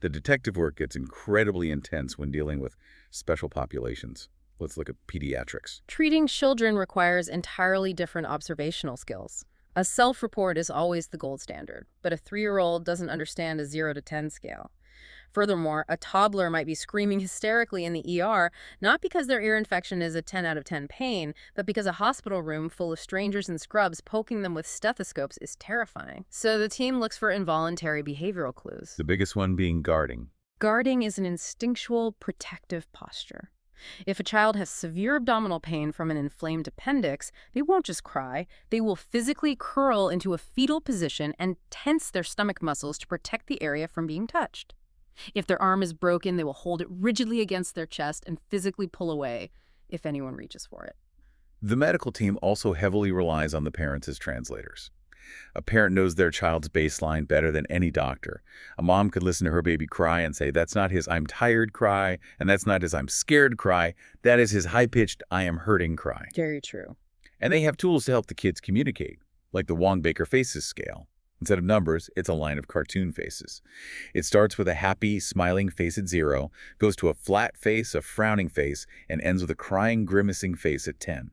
The detective work gets incredibly intense when dealing with special populations. Let's look at pediatrics. Treating children requires entirely different observational skills. A self-report is always the gold standard, but a 3-year-old doesn't understand a 0 to 10 scale. Furthermore, a toddler might be screaming hysterically in the ER, not because their ear infection is a 10 out of 10 pain, but because a hospital room full of strangers in scrubs poking them with stethoscopes is terrifying. So the team looks for involuntary behavioral clues. The biggest one being guarding. Guarding is an instinctual, protective posture. If a child has severe abdominal pain from an inflamed appendix, they won't just cry. They will physically curl into a fetal position and tense their stomach muscles to protect the area from being touched. If their arm is broken, they will hold it rigidly against their chest and physically pull away if anyone reaches for it. The medical team also heavily relies on the parents as translators. A parent knows their child's baseline better than any doctor. A mom could listen to her baby cry and say, that's not his "I'm tired" cry, and that's not his "I'm scared" cry. That is his high-pitched "I am hurting" cry. Very true. And they have tools to help the kids communicate, like the Wong-Baker Faces scale. Instead of numbers, it's a line of cartoon faces. It starts with a happy, smiling face at 0, goes to a flat face, a frowning face, and ends with a crying, grimacing face at 10.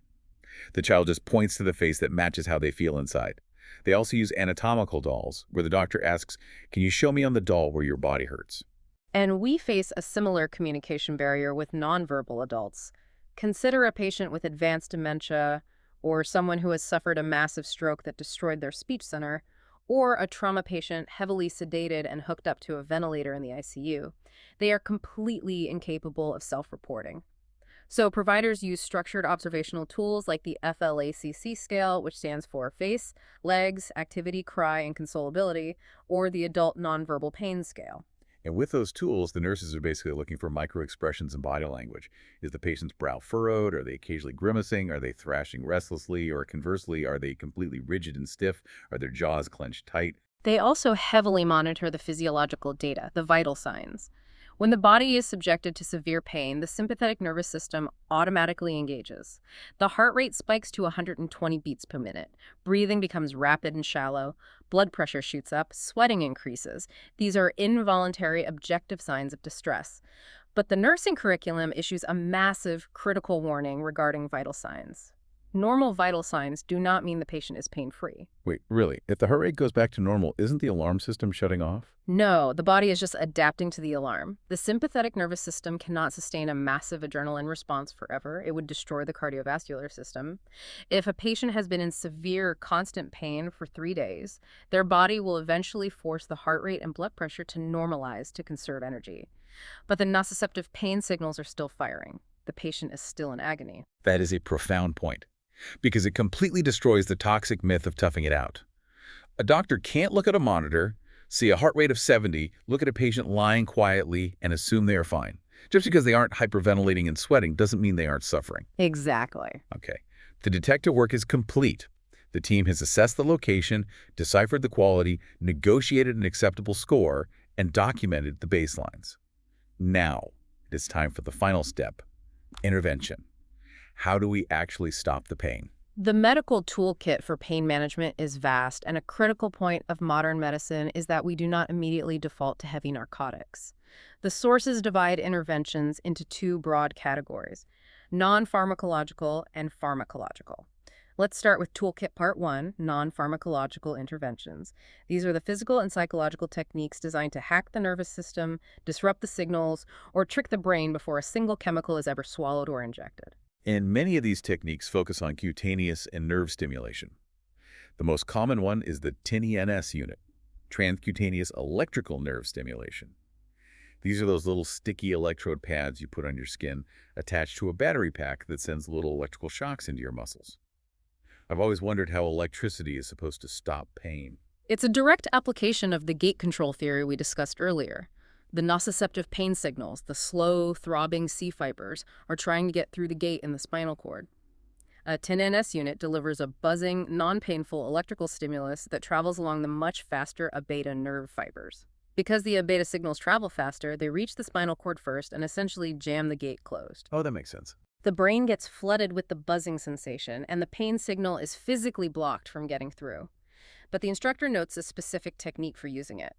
The child just points to the face that matches how they feel inside. They also use anatomical dolls, where the doctor asks, "Can you show me on the doll where your body hurts?" And we face a similar communication barrier with nonverbal adults. Consider a patient with advanced dementia, or someone who has suffered a massive stroke that destroyed their speech center, or a trauma patient heavily sedated and hooked up to a ventilator in the ICU. They are completely incapable of self-reporting. So providers use structured observational tools like the FLACC scale, which stands for face, legs, activity, cry, and consolability, or the adult nonverbal pain scale. And with those tools, the nurses are basically looking for microexpressions in body language. Is the patient's brow furrowed? Are they occasionally grimacing? Are they thrashing restlessly? Or conversely, are they completely rigid and stiff? Are their jaws clenched tight? They also heavily monitor the physiological data, the vital signs. When the body is subjected to severe pain, the sympathetic nervous system automatically engages. The heart rate spikes to 120 beats per minute. Breathing becomes rapid and shallow. Blood pressure shoots up. Sweating increases. These are involuntary objective signs of distress. But the nursing curriculum issues a massive critical warning regarding vital signs. Normal vital signs do not mean the patient is pain-free. Wait, really? If the heart rate goes back to normal, isn't the alarm system shutting off? No, the body is just adapting to the alarm. The sympathetic nervous system cannot sustain a massive adrenaline response forever. It would destroy the cardiovascular system. If a patient has been in severe, constant pain for 3 days, their body will eventually force the heart rate and blood pressure to normalize to conserve energy. But the nociceptive pain signals are still firing. The patient is still in agony. That is a profound point, because it completely destroys the toxic myth of toughing it out. A doctor can't look at a monitor, see a heart rate of 70, look at a patient lying quietly, and assume they are fine. Just because they aren't hyperventilating and sweating doesn't mean they aren't suffering. Exactly. Okay. The detective work is complete. The team has assessed the location, deciphered the quality, negotiated an acceptable score, and documented the baselines. Now, it is time for the final step, intervention. How do we actually stop the pain? The medical toolkit for pain management is vast, and a critical point of modern medicine is that we do not immediately default to heavy narcotics. The sources divide interventions into two broad categories, non-pharmacological and pharmacological. Let's start with Toolkit Part 1, non-pharmacological interventions. These are the physical and psychological techniques designed to hack the nervous system, disrupt the signals, or trick the brain before a single chemical is ever swallowed or injected. And many of these techniques focus on cutaneous and nerve stimulation. The most common one is the TNES unit, transcutaneous electrical nerve stimulation. These are those little sticky electrode pads you put on your skin attached to a battery pack that sends little electrical shocks into your muscles. I've always wondered how electricity is supposed to stop pain. It's a direct application of the gate control theory we discussed earlier. The nociceptive pain signals, the slow, throbbing C fibers, are trying to get through the gate in the spinal cord. A TNS unit delivers a buzzing, non-painful electrical stimulus that travels along the much faster A-beta nerve fibers. Because the A-beta signals travel faster, they reach the spinal cord first and essentially jam the gate closed. Oh, that makes sense. The brain gets flooded with the buzzing sensation, and the pain signal is physically blocked from getting through. But the instructor notes a specific technique for using it.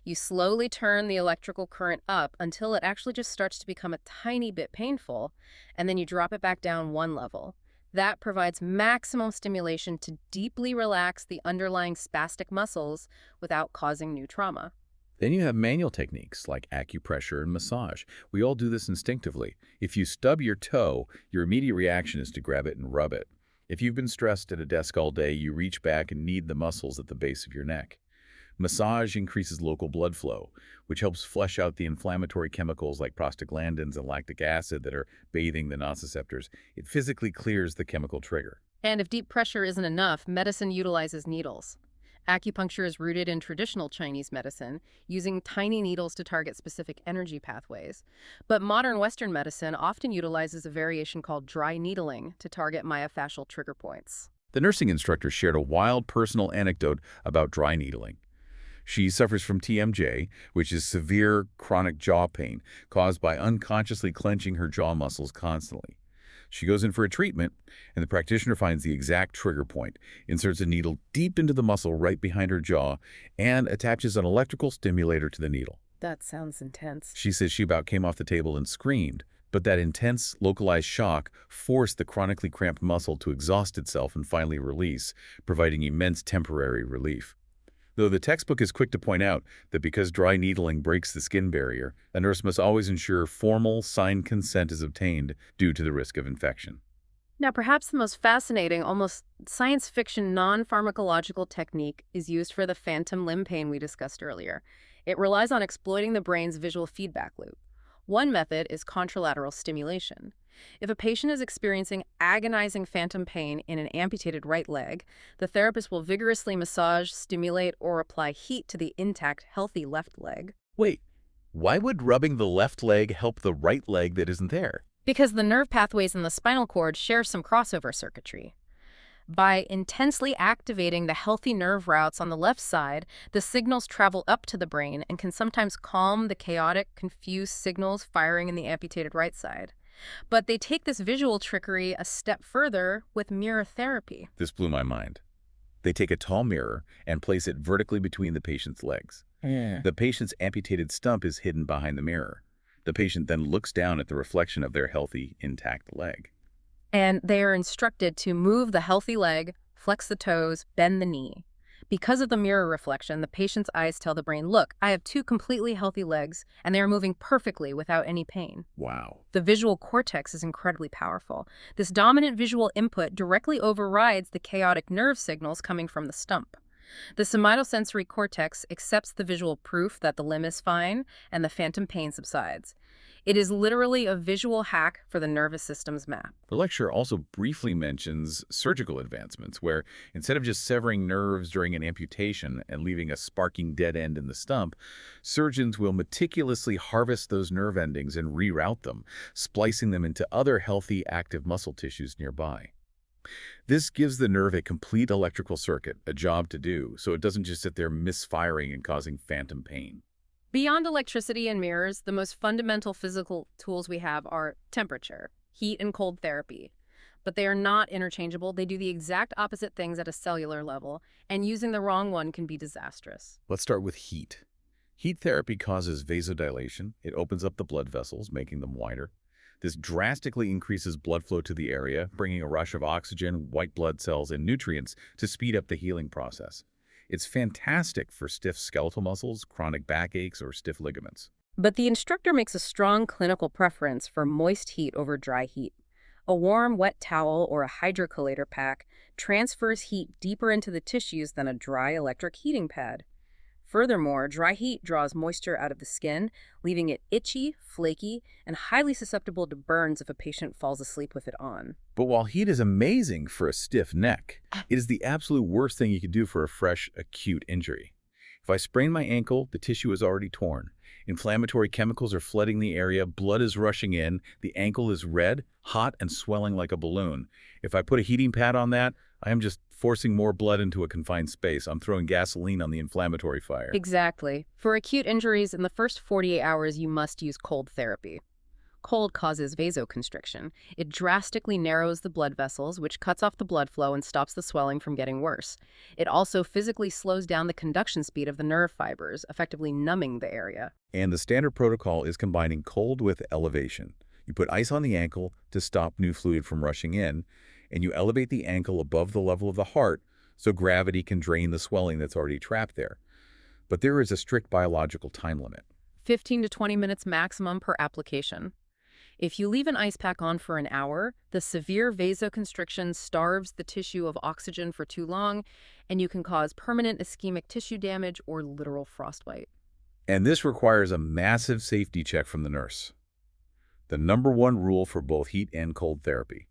You slowly turn the electrical current up until it actually just starts to become a tiny bit painful, and then you drop it back down one level. That provides maximum stimulation to deeply relax the underlying spastic muscles without causing new trauma. Then you have manual techniques like acupressure and massage. We all do this instinctively. If you stub your toe, your immediate reaction is to grab it and rub it. If you've been stressed at a desk all day, you reach back and knead the muscles at the base of your neck. Massage increases local blood flow, which helps flush out the inflammatory chemicals like prostaglandins and lactic acid that are bathing the nociceptors. It physically clears the chemical trigger. And if deep pressure isn't enough, medicine utilizes needles. Acupuncture is rooted in traditional Chinese medicine, using tiny needles to target specific energy pathways. But modern Western medicine often utilizes a variation called dry needling to target myofascial trigger points. The nursing instructor shared a wild personal anecdote about dry needling. She suffers from TMJ, which is severe chronic jaw pain caused by unconsciously clenching her jaw muscles constantly. She goes in for a treatment, and the practitioner finds the exact trigger point, inserts a needle deep into the muscle right behind her jaw, and attaches an electrical stimulator to the needle. That sounds intense. She says she about came off the table and screamed, but that intense, localized shock forced the chronically cramped muscle to exhaust itself and finally release, providing immense temporary relief. Though the textbook is quick to point out that because dry needling breaks the skin barrier, a nurse must always ensure formal, signed consent is obtained due to the risk of infection. Now, perhaps the most fascinating, almost science fiction non-pharmacological technique is used for the phantom limb pain we discussed earlier. It relies on exploiting the brain's visual feedback loop. One method is contralateral stimulation. If a patient is experiencing agonizing phantom pain in an amputated right leg, the therapist will vigorously massage, stimulate, or apply heat to the intact, healthy left leg. Wait, why would rubbing the left leg help the right leg that isn't there? Because the nerve pathways in the spinal cord share some crossover circuitry. By intensely activating the healthy nerve routes on the left side, the signals travel up to the brain and can sometimes calm the chaotic, confused signals firing in the amputated right side. But they take this visual trickery a step further with mirror therapy. This blew my mind. They take a tall mirror and place it vertically between the patient's legs. The patient's amputated stump is hidden behind the mirror. The patient then looks down at the reflection of their healthy, intact leg. And they are instructed to move the healthy leg, flex the toes, bend the knee. Because of the mirror reflection, the patient's eyes tell the brain, look, I have two completely healthy legs, and they are moving perfectly without any pain. Wow. The visual cortex is incredibly powerful. This dominant visual input directly overrides the chaotic nerve signals coming from the stump. The somatosensory cortex accepts the visual proof that the limb is fine, and the phantom pain subsides. It is literally a visual hack for the nervous system's map. The lecture also briefly mentions surgical advancements, where instead of just severing nerves during an amputation and leaving a sparking dead end in the stump, surgeons will meticulously harvest those nerve endings and reroute them, splicing them into other healthy, active muscle tissues nearby. This gives the nerve a complete electrical circuit, a job to do, so it doesn't just sit there misfiring and causing phantom pain. Beyond electricity and mirrors, the most fundamental physical tools we have are temperature, heat, and cold therapy. But they are not interchangeable. They do the exact opposite things at a cellular level, and using the wrong one can be disastrous. Let's start with heat. Heat therapy causes vasodilation. It opens up the blood vessels, making them wider. This drastically increases blood flow to the area, bringing a rush of oxygen, white blood cells, and nutrients to speed up the healing process. It's fantastic for stiff skeletal muscles, chronic backaches, or stiff ligaments. But the instructor makes a strong clinical preference for moist heat over dry heat. A warm, wet towel or a hydrocollator pack transfers heat deeper into the tissues than a dry electric heating pad. Furthermore, dry heat draws moisture out of the skin, leaving it itchy, flaky, and highly susceptible to burns if a patient falls asleep with it on. But while heat is amazing for a stiff neck, it is the absolute worst thing you can do for a fresh, acute injury. If I sprain my ankle, the tissue is already torn. Inflammatory chemicals are flooding the area, blood is rushing in, the ankle is red, hot, and swelling like a balloon. If I put a heating pad on that, I am just forcing more blood into a confined space. I'm throwing gasoline on the inflammatory fire. Exactly. For acute injuries, in the first 48 hours, you must use cold therapy. Cold causes vasoconstriction. It drastically narrows the blood vessels, which cuts off the blood flow and stops the swelling from getting worse. It also physically slows down the conduction speed of the nerve fibers, effectively numbing the area. And the standard protocol is combining cold with elevation. You put ice on the ankle to stop new fluid from rushing in, and you elevate the ankle above the level of the heart so gravity can drain the swelling that's already trapped there. But there is a strict biological time limit. 15 to 20 minutes maximum per application. If you leave an ice pack on for an hour, the severe vasoconstriction starves the tissue of oxygen for too long, and you can cause permanent ischemic tissue damage or literal frostbite. And this requires a massive safety check from the nurse. The #1 rule for both heat and cold therapy: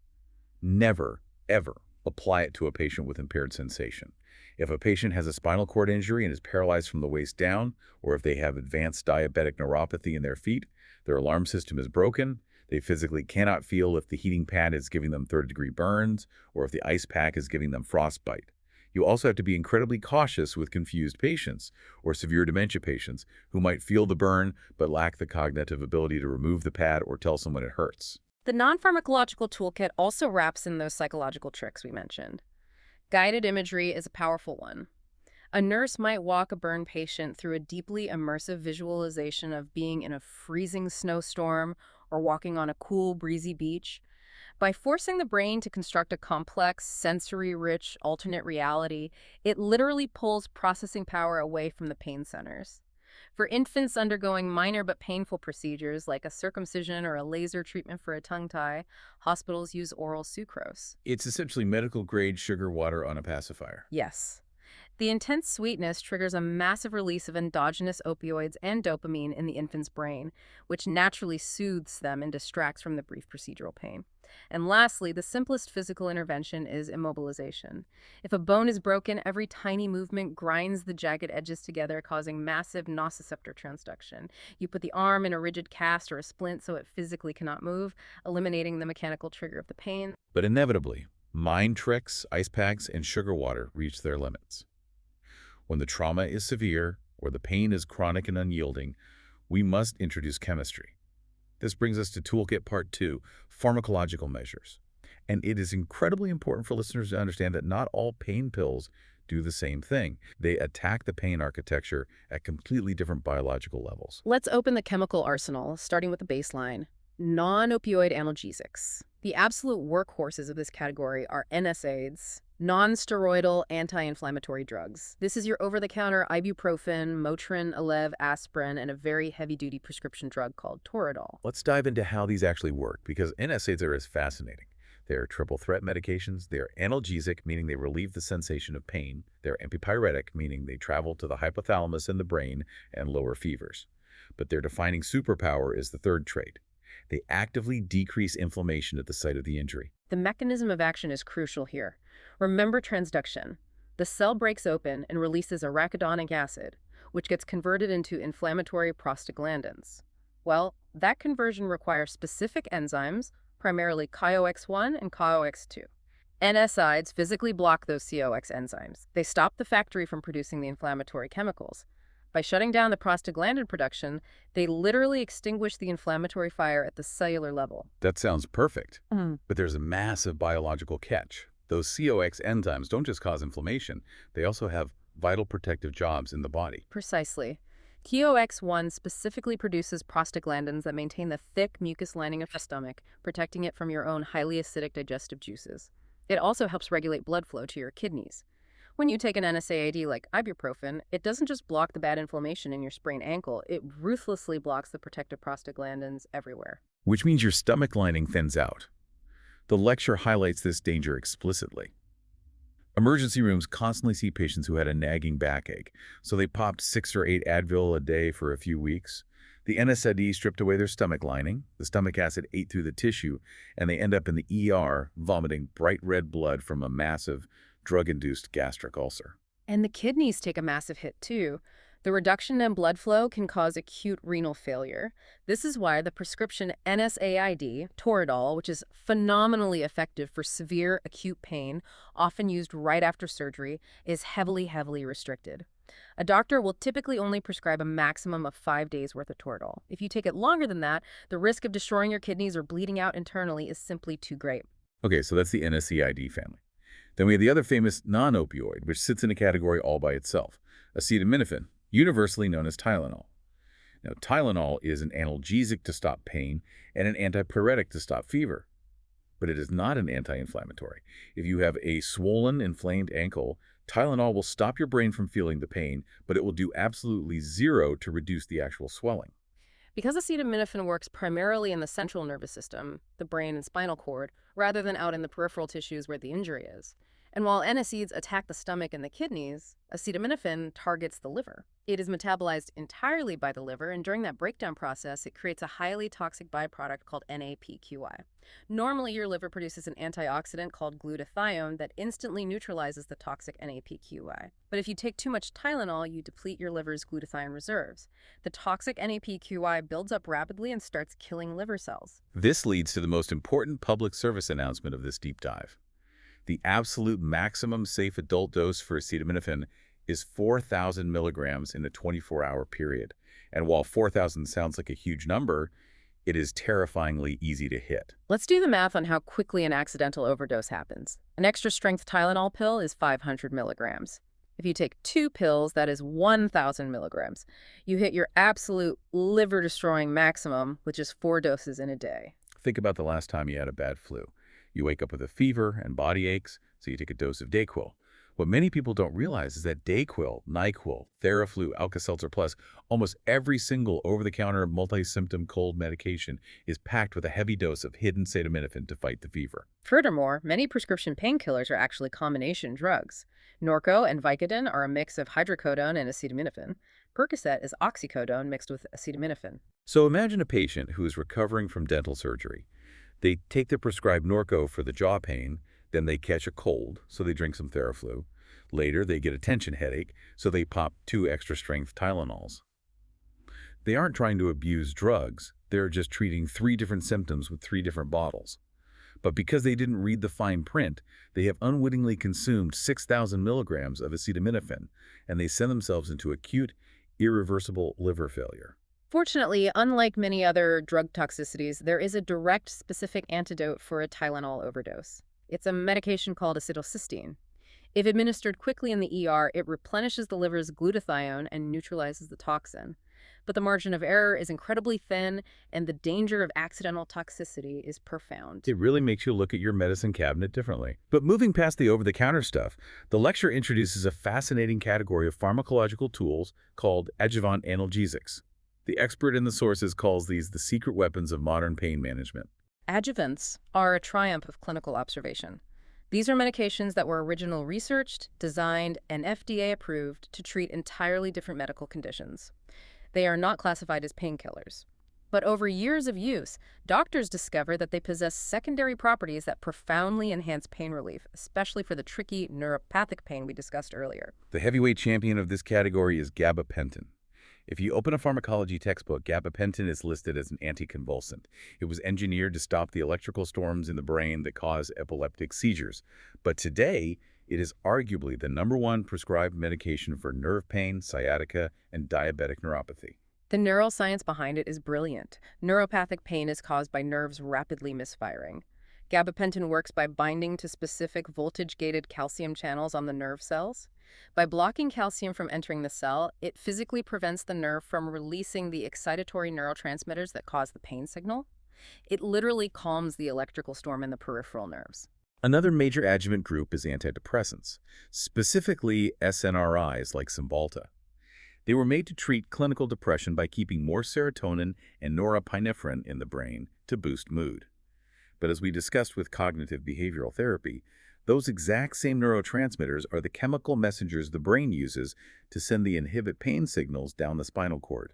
never, ever apply it to a patient with impaired sensation. If a patient has a spinal cord injury and is paralyzed from the waist down, or if they have advanced diabetic neuropathy in their feet, their alarm system is broken, they physically cannot feel if the heating pad is giving them third-degree burns or if the ice pack is giving them frostbite. You also have to be incredibly cautious with confused patients or severe dementia patients who might feel the burn but lack the cognitive ability to remove the pad or tell someone it hurts. The non-pharmacological toolkit also wraps in those psychological tricks we mentioned. Guided imagery is a powerful one. A nurse might walk a burn patient through a deeply immersive visualization of being in a freezing snowstorm or walking on a cool, breezy beach. By forcing the brain to construct a complex, sensory-rich, alternate reality, it literally pulls processing power away from the pain centers. For infants undergoing minor but painful procedures like a circumcision or a laser treatment for a tongue tie, hospitals use oral sucrose. It's essentially medical-grade sugar water on a pacifier. Yes. The intense sweetness triggers a massive release of endogenous opioids and dopamine in the infant's brain, which naturally soothes them and distracts from the brief procedural pain. And lastly, the simplest physical intervention is immobilization. If a bone is broken, every tiny movement grinds the jagged edges together, causing massive nociceptor transduction. You put the arm in a rigid cast or a splint so it physically cannot move, eliminating the mechanical trigger of the pain. But inevitably, mind tricks, ice packs, and sugar water reach their limits. When the trauma is severe or the pain is chronic and unyielding, we must introduce chemistry. This brings us to Toolkit Part 2, Pharmacological Measures. And it is incredibly important for listeners to understand that not all pain pills do the same thing. They attack the pain architecture at completely different biological levels. Let's open the chemical arsenal, starting with the baseline. Non-opioid analgesics. The absolute workhorses of this category are NSAIDs, non-steroidal anti-inflammatory drugs. This is your over-the-counter ibuprofen, Motrin, Aleve, aspirin, and a very heavy-duty prescription drug called Toradol. Let's dive into how these actually work, because NSAIDs are as fascinating. They're triple-threat medications. They're analgesic, meaning they relieve the sensation of pain. They're antipyretic, meaning they travel to the hypothalamus in the brain and lower fevers. But their defining superpower is the third trait. They actively decrease inflammation at the site of the injury. The mechanism of action is crucial here. Remember transduction. The cell breaks open and releases arachidonic acid, which gets converted into inflammatory prostaglandins. Well, that conversion requires specific enzymes, primarily COX-1 and COX-2. NSAIDs physically block those COX enzymes. They stop the factory from producing the inflammatory chemicals. By shutting down the prostaglandin production, they literally extinguish the inflammatory fire at the cellular level. That sounds perfect. But there's a massive biological catch. Those COX enzymes don't just cause inflammation, they also have vital protective jobs in the body. Precisely. COX-1 specifically produces prostaglandins that maintain the thick mucus lining of the stomach, protecting it from your own highly acidic digestive juices. It also helps regulate blood flow to your kidneys. When you take an NSAID like ibuprofen, it doesn't just block the bad inflammation in your sprained ankle, it ruthlessly blocks the protective prostaglandins everywhere. Which means your stomach lining thins out. The lecture highlights this danger explicitly. Emergency rooms constantly see patients who had a nagging backache, so they popped 6 or 8 Advil a day for a few weeks. The NSAID stripped away their stomach lining, the stomach acid ate through the tissue, and they end up in the ER vomiting bright red blood from a massive drug-induced gastric ulcer. And the kidneys take a massive hit too. The reduction in blood flow can cause acute renal failure. This is why the prescription NSAID, Toradol, which is phenomenally effective for severe acute pain, often used right after surgery, is heavily restricted. A doctor will typically only prescribe a maximum of 5 days worth of Toradol. If you take it longer than that, the risk of destroying your kidneys or bleeding out internally is simply too great. Okay, so that's the NSAID family. Then we have the other famous non-opioid, which sits in a category all by itself, acetaminophen, universally known as Tylenol. Now, Tylenol is an analgesic to stop pain and an antipyretic to stop fever, but it is not an anti-inflammatory. If you have a swollen, inflamed ankle, Tylenol will stop your brain from feeling the pain, but it will do absolutely zero to reduce the actual swelling. Because acetaminophen works primarily in the central nervous system, the brain and spinal cord, rather than out in the peripheral tissues where the injury is. And while NSAIDs attack the stomach and the kidneys, acetaminophen targets the liver. It is metabolized entirely by the liver, and during that breakdown process, it creates a highly toxic byproduct called NAPQI. Normally, your liver produces an antioxidant called glutathione that instantly neutralizes the toxic NAPQI. But if you take too much Tylenol, you deplete your liver's glutathione reserves. The toxic NAPQI builds up rapidly and starts killing liver cells. This leads to the most important public service announcement of this deep dive. The absolute maximum safe adult dose for acetaminophen is 4,000 milligrams in a 24-hour period. And while 4,000 sounds like a huge number, it is terrifyingly easy to hit. Let's do the math on how quickly an accidental overdose happens. An extra-strength Tylenol pill is 500 milligrams. If you take 2 pills, that is 1,000 milligrams. You hit your absolute liver-destroying maximum with just 4 doses in a day. Think about the last time you had a bad flu. You wake up with a fever and body aches, so you take a dose of Dayquil. What many people don't realize is that Dayquil, NyQuil, Theraflu, Alka-Seltzer Plus, almost every single over-the-counter multi-symptom cold medication is packed with a heavy dose of hidden acetaminophen to fight the fever. Furthermore, many prescription painkillers are actually combination drugs. Norco and Vicodin are a mix of hydrocodone and acetaminophen. Percocet is oxycodone mixed with acetaminophen. So imagine a patient who is recovering from dental surgery. They take the prescribed Norco for the jaw pain, then they catch a cold, so they drink some Theraflu. Later, they get a tension headache, so they pop 2 extra-strength Tylenols. They aren't trying to abuse drugs, they're just treating 3 different symptoms with 3 different bottles. But because they didn't read the fine print, they have unwittingly consumed 6,000 milligrams of acetaminophen, and they send themselves into acute, irreversible liver failure. Fortunately, unlike many other drug toxicities, there is a direct, specific antidote for a Tylenol overdose. It's a medication called acetylcysteine. If administered quickly in the ER, it replenishes the liver's glutathione and neutralizes the toxin. but the margin of error is incredibly thin, and the danger of accidental toxicity is profound. It really makes you look at your medicine cabinet differently. But moving past the over-the-counter stuff, the lecture introduces a fascinating category of pharmacological tools called adjuvant analgesics. The expert in the sources calls these the secret weapons of modern pain management. Adjuvants are a triumph of clinical observation. These are medications that were originally researched, designed, and FDA approved to treat entirely different medical conditions. They are not classified as painkillers. But over years of use, doctors discover that they possess secondary properties that profoundly enhance pain relief, especially for the tricky neuropathic pain we discussed earlier. The heavyweight champion of this category is gabapentin. If you open a pharmacology textbook, gabapentin is listed as an anticonvulsant. It was engineered to stop the electrical storms in the brain that cause epileptic seizures. But today, it is arguably the #1 prescribed medication for nerve pain, sciatica, and diabetic neuropathy. The neuroscience behind it is brilliant. Neuropathic pain is caused by nerves rapidly misfiring. Gabapentin works by binding to specific voltage-gated calcium channels on the nerve cells. By blocking calcium from entering the cell, it physically prevents the nerve from releasing the excitatory neurotransmitters that cause the pain signal. It literally calms the electrical storm in the peripheral nerves. Another major adjuvant group is antidepressants, specifically SNRIs like Cymbalta. They were made to treat clinical depression by keeping more serotonin and norepinephrine in the brain to boost mood. But as we discussed with cognitive behavioral therapy, those exact same neurotransmitters are the chemical messengers the brain uses to send the inhibit pain signals down the spinal cord.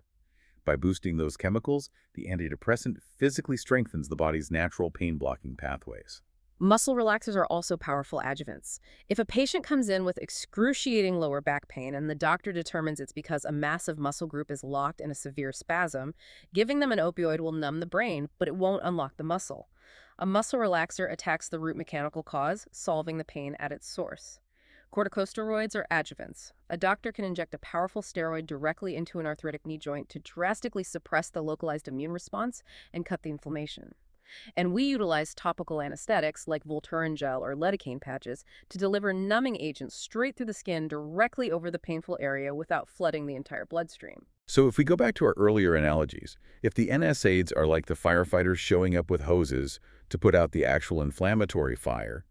By boosting those chemicals, the antidepressant physically strengthens the body's natural pain-blocking pathways. Muscle relaxers are also powerful adjuvants. If a patient comes in with excruciating lower back pain and the doctor determines it's because a massive muscle group is locked in a severe spasm, giving them an opioid will numb the brain, but it won't unlock the muscle. A muscle relaxer attacks the root mechanical cause, solving the pain at its source. Corticosteroids are adjuvants. A doctor can inject a powerful steroid directly into an arthritic knee joint to drastically suppress the localized immune response and cut the inflammation. And we utilize topical anesthetics like Voltaren gel or lidocaine patches to deliver numbing agents straight through the skin directly over the painful area without flooding the entire bloodstream. So if we go back to our earlier analogies, if the NSAIDs are like the firefighters showing up with hoses to put out the actual inflammatory fire,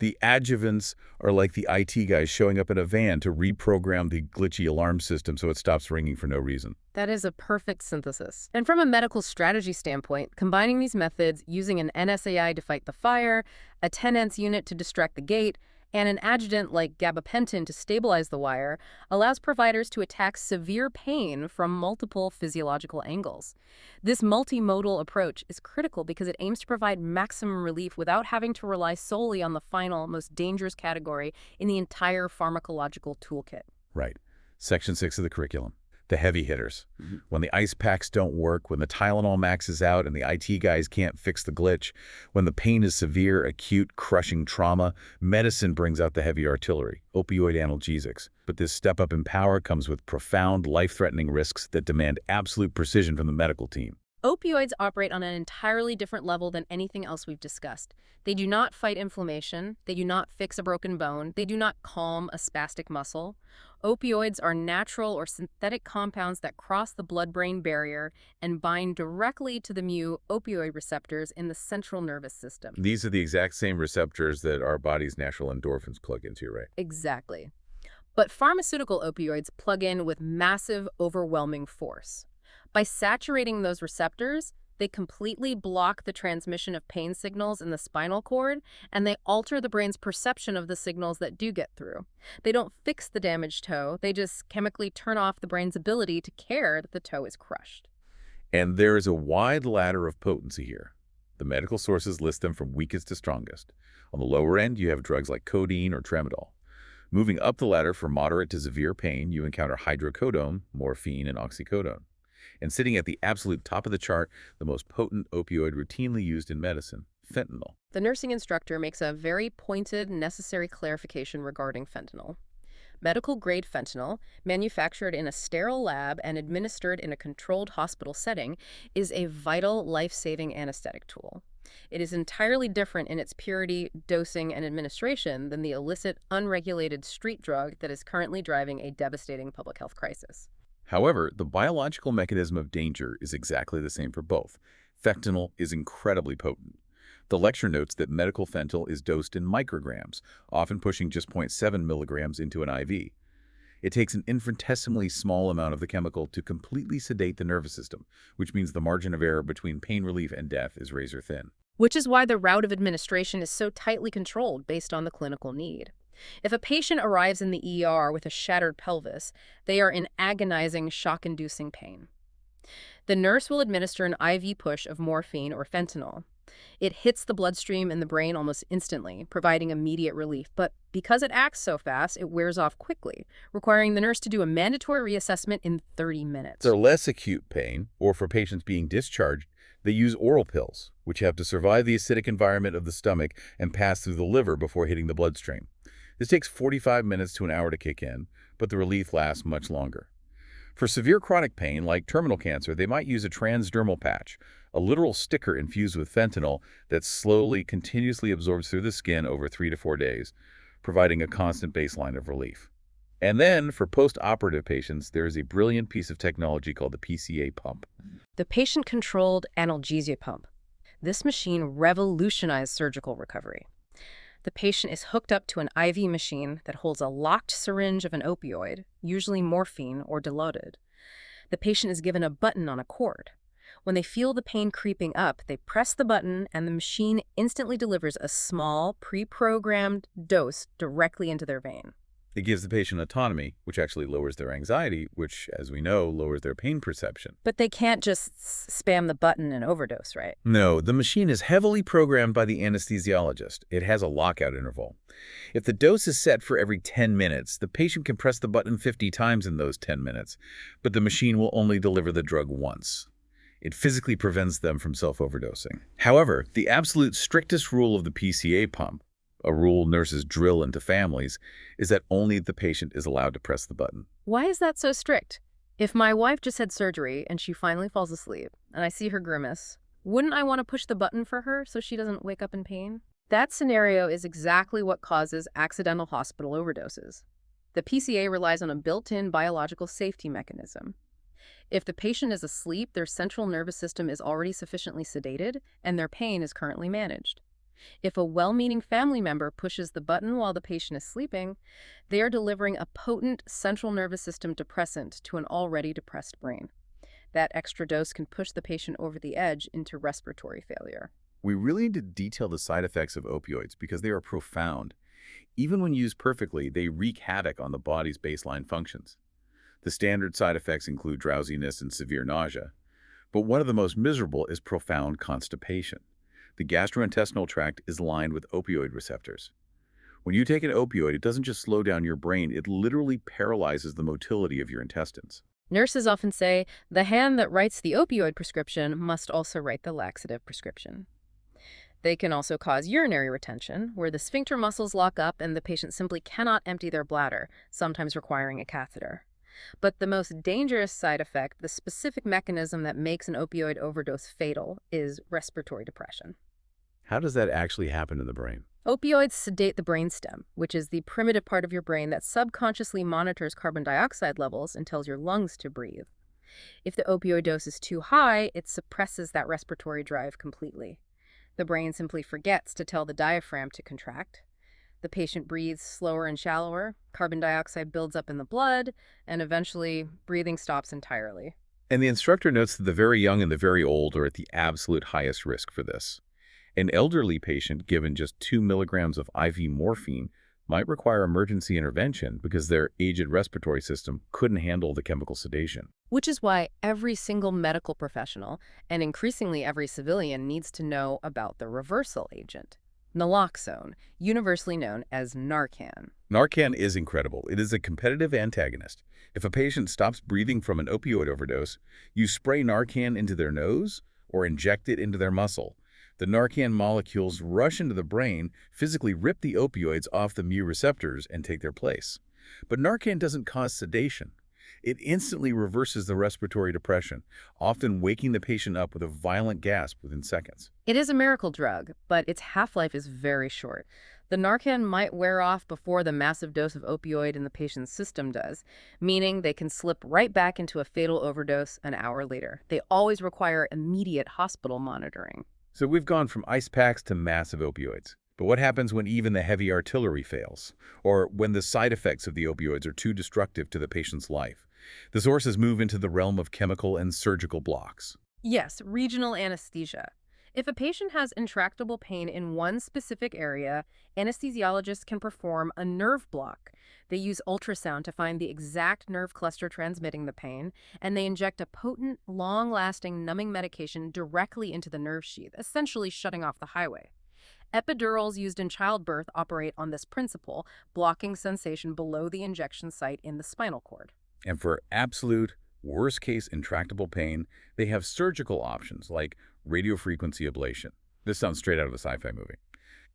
the adjuvants are like the IT guys showing up in a van to reprogram the glitchy alarm system so it stops ringing for no reason. That is a perfect synthesis. And from a medical strategy standpoint, combining these methods using an NSAI to fight the fire, a 10-ANS unit to distract the gate, and an adjuvant like gabapentin to stabilize the wire allows providers to attack severe pain from multiple physiological angles. This multimodal approach is critical because it aims to provide maximum relief without having to rely solely on the final, most dangerous category in the entire pharmacological toolkit. Right. Section 6 of the curriculum. The heavy hitters. When the ice packs don't work, when the Tylenol maxes out and the IT guys can't fix the glitch, when the pain is severe, acute, crushing trauma, medicine brings out the heavy artillery, opioid analgesics. But this step up in power comes with profound, life-threatening risks that demand absolute precision from the medical team. Opioids operate on an entirely different level than anything else we've discussed. They do not fight inflammation. They do not fix a broken bone. They do not calm a spastic muscle. Opioids are natural or synthetic compounds that cross the blood-brain barrier and bind directly to the mu-opioid receptors in the central nervous system. These are the exact same receptors that our body's natural endorphins plug into, right? Exactly. But pharmaceutical opioids plug in with massive, overwhelming force. By saturating those receptors, they completely block the transmission of pain signals in the spinal cord, and they alter the brain's perception of the signals that do get through. They don't fix the damaged toe, they just chemically turn off the brain's ability to care that the toe is crushed. And there is a wide ladder of potency here. The medical sources list them from weakest to strongest. On the lower end, you have drugs like codeine or tramadol. Moving up the ladder from moderate to severe pain, you encounter hydrocodone, morphine, and oxycodone. And sitting at the absolute top of the chart, the most potent opioid routinely used in medicine, fentanyl. The nursing instructor makes a very pointed, necessary clarification regarding fentanyl. Medical-grade fentanyl, manufactured in a sterile lab and administered in a controlled hospital setting, is a vital, life-saving anesthetic tool. It is entirely different in its purity, dosing, and administration than the illicit, unregulated street drug that is currently driving a devastating public health crisis. However, the biological mechanism of danger is exactly the same for both. Fentanyl is incredibly potent. The lecture notes that medical fentanyl is dosed in micrograms, often pushing just zero point 0.7 milligrams into an IV. It takes an infinitesimally small amount of the chemical to completely sedate the nervous system, which means the margin of error between pain relief and death is razor thin. Which is why the route of administration is so tightly controlled based on the clinical need. If a patient arrives in the ER with a shattered pelvis, they are in agonizing, shock-inducing pain. The nurse will administer an IV push of morphine or fentanyl. It hits the bloodstream and the brain almost instantly, providing immediate relief. But because it acts so fast, it wears off quickly, requiring the nurse to do a mandatory reassessment in 30 minutes. For less acute pain, or for patients being discharged, they use oral pills, which have to survive the acidic environment of the stomach and pass through the liver before hitting the bloodstream. This takes 45 minutes to an hour to kick in, but the relief lasts much longer. For severe chronic pain, like terminal cancer, they might use a transdermal patch, a literal sticker infused with fentanyl that slowly, continuously absorbs through the skin over 3 to 4 days, providing a constant baseline of relief. And then, for post-operative patients, there is a brilliant piece of technology called the PCA pump. The patient-controlled analgesia pump. This machine revolutionized surgical recovery. The patient is hooked up to an IV machine that holds a locked syringe of an opioid, usually morphine or Dilaudid. The patient is given a button on a cord. When they feel the pain creeping up, they press the button and the machine instantly delivers a small, pre-programmed dose directly into their vein. It gives the patient autonomy, which actually lowers their anxiety, which, as we know, lowers their pain perception. But they can't just spam the button and overdose, right? No, the machine is heavily programmed by the anesthesiologist. It has a lockout interval. If the dose is set for every 10 minutes, the patient can press the button 50 times in those 10 minutes, but the machine will only deliver the drug once. It physically prevents them from self-overdosing. However, the absolute strictest rule of the PCA pump, a rule nurses drill into families, is that only the patient is allowed to press the button. Why is that so strict? If my wife just had surgery and she finally falls asleep and I see her grimace, wouldn't I want to push the button for her so she doesn't wake up in pain? That scenario is exactly what causes accidental hospital overdoses. The PCA relies on a built-in biological safety mechanism. If the patient is asleep, their central nervous system is already sufficiently sedated and their pain is currently managed. If a well-meaning family member pushes the button while the patient is sleeping, they are delivering a potent central nervous system depressant to an already depressed brain. That extra dose can push the patient over the edge into respiratory failure. We really need to detail the side effects of opioids because they are profound. Even when used perfectly, they wreak havoc on the body's baseline functions. The standard side effects include drowsiness and severe nausea, but one of the most miserable is profound constipation. The gastrointestinal tract is lined with opioid receptors. When you take an opioid, it doesn't just slow down your brain, it literally paralyzes the motility of your intestines. Nurses often say the hand that writes the opioid prescription must also write the laxative prescription. They can also cause urinary retention, where the sphincter muscles lock up and the patient simply cannot empty their bladder, sometimes requiring a catheter. But the most dangerous side effect, the specific mechanism that makes an opioid overdose fatal, is respiratory depression. How does that actually happen in the brain? Opioids sedate the brainstem, which is the primitive part of your brain that subconsciously monitors carbon dioxide levels and tells your lungs to breathe. If the opioid dose is too high, it suppresses that respiratory drive completely. The brain simply forgets to tell the diaphragm to contract. The patient breathes slower and shallower, carbon dioxide builds up in the blood, and eventually breathing stops entirely. And the instructor notes that the very young and the very old are at the absolute highest risk for this. An elderly patient given just 2 milligrams of IV morphine might require emergency intervention because their aged respiratory system couldn't handle the chemical sedation. Which is why every single medical professional, and increasingly every civilian, needs to know about the reversal agent, naloxone, universally known as Narcan. Narcan is incredible. It is a competitive antagonist. If a patient stops breathing from an opioid overdose, you spray Narcan into their nose or inject it into their muscle. The Narcan molecules rush into the brain, physically rip the opioids off the mu receptors, and take their place. But Narcan doesn't cause sedation. It instantly reverses the respiratory depression, often waking the patient up with a violent gasp within seconds. It is a miracle drug, but its half-life is very short. The Narcan might wear off before the massive dose of opioid in the patient's system does, meaning they can slip right back into a fatal overdose an hour later. They always require immediate hospital monitoring. So we've gone from ice packs to massive opioids. But what happens when even the heavy artillery fails? Or when the side effects of the opioids are too destructive to the patient's life? The sources move into the realm of chemical and surgical blocks. Yes, regional anesthesia. If a patient has intractable pain in one specific area, anesthesiologists can perform a nerve block. They use ultrasound to find the exact nerve cluster transmitting the pain, and they inject a potent, long-lasting numbing medication directly into the nerve sheath, essentially shutting off the highway. Epidurals used in childbirth operate on this principle, blocking sensation below the injection site in the spinal cord. And for absolute worst-case intractable pain, they have surgical options like radiofrequency ablation. This sounds straight out of a sci-fi movie.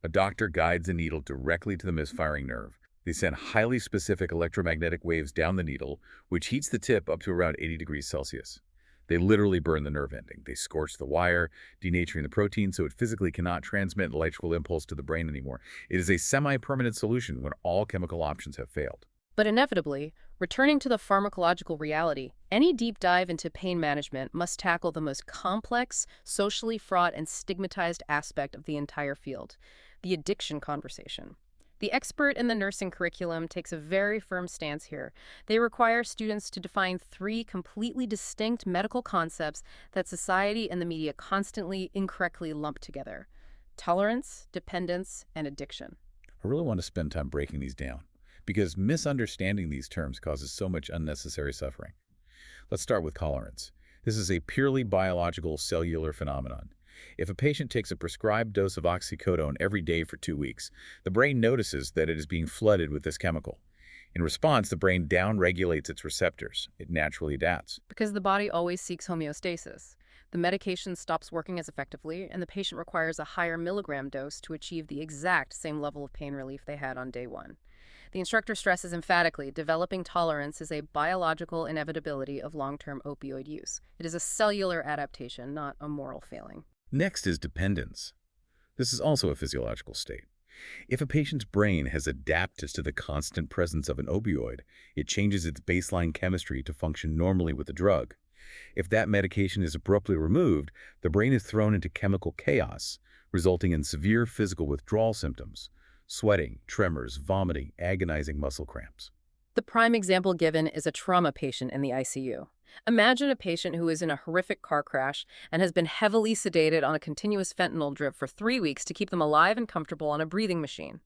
A doctor guides a needle directly to the misfiring nerve. They send highly specific electromagnetic waves down the needle, which heats the tip up to around 80 degrees Celsius. They literally burn the nerve ending. They scorch the wire, denaturing the protein so it physically cannot transmit an electrical impulse to the brain anymore. It is a semi-permanent solution when all chemical options have failed. But inevitably, returning to the pharmacological reality, any deep dive into pain management must tackle the most complex, socially fraught, and stigmatized aspect of the entire field, the addiction conversation. The expert in the nursing curriculum takes a very firm stance here. They require students to define three completely distinct medical concepts that society and the media constantly incorrectly lump together: tolerance, dependence, and addiction. I really want to spend time breaking these down, because misunderstanding these terms causes so much unnecessary suffering. Let's start with tolerance. This is a purely biological cellular phenomenon. If a patient takes a prescribed dose of oxycodone every day for 2 weeks, the brain notices that it is being flooded with this chemical. In response, the brain downregulates its receptors. It naturally adapts. Because the body always seeks homeostasis. The medication stops working as effectively, and the patient requires a higher milligram dose to achieve the exact same level of pain relief they had on day one. The instructor stresses emphatically, developing tolerance is a biological inevitability of long-term opioid use. It is a cellular adaptation, not a moral failing. Next is dependence. This is also a physiological state. If a patient's brain has adapted to the constant presence of an opioid, it changes its baseline chemistry to function normally with the drug. If that medication is abruptly removed, the brain is thrown into chemical chaos, resulting in severe physical withdrawal symptoms: sweating, tremors, vomiting, agonizing muscle cramps. The prime example given is a trauma patient in the ICU. Imagine a patient who is in a horrific car crash and has been heavily sedated on a continuous fentanyl drip for 3 weeks to keep them alive and comfortable on a breathing machine.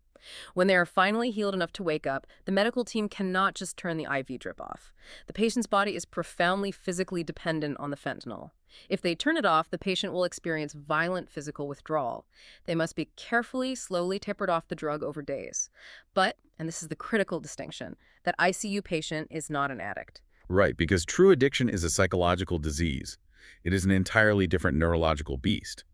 When they are finally healed enough to wake up, the medical team cannot just turn the IV drip off. The patient's body is profoundly physically dependent on the fentanyl. If they turn it off, the patient will experience violent physical withdrawal. They must be carefully, slowly tapered off the drug over days. But, and this is the critical distinction, that ICU patient is not an addict. Right, because true addiction is a psychological disease. It is an entirely different neurological beast.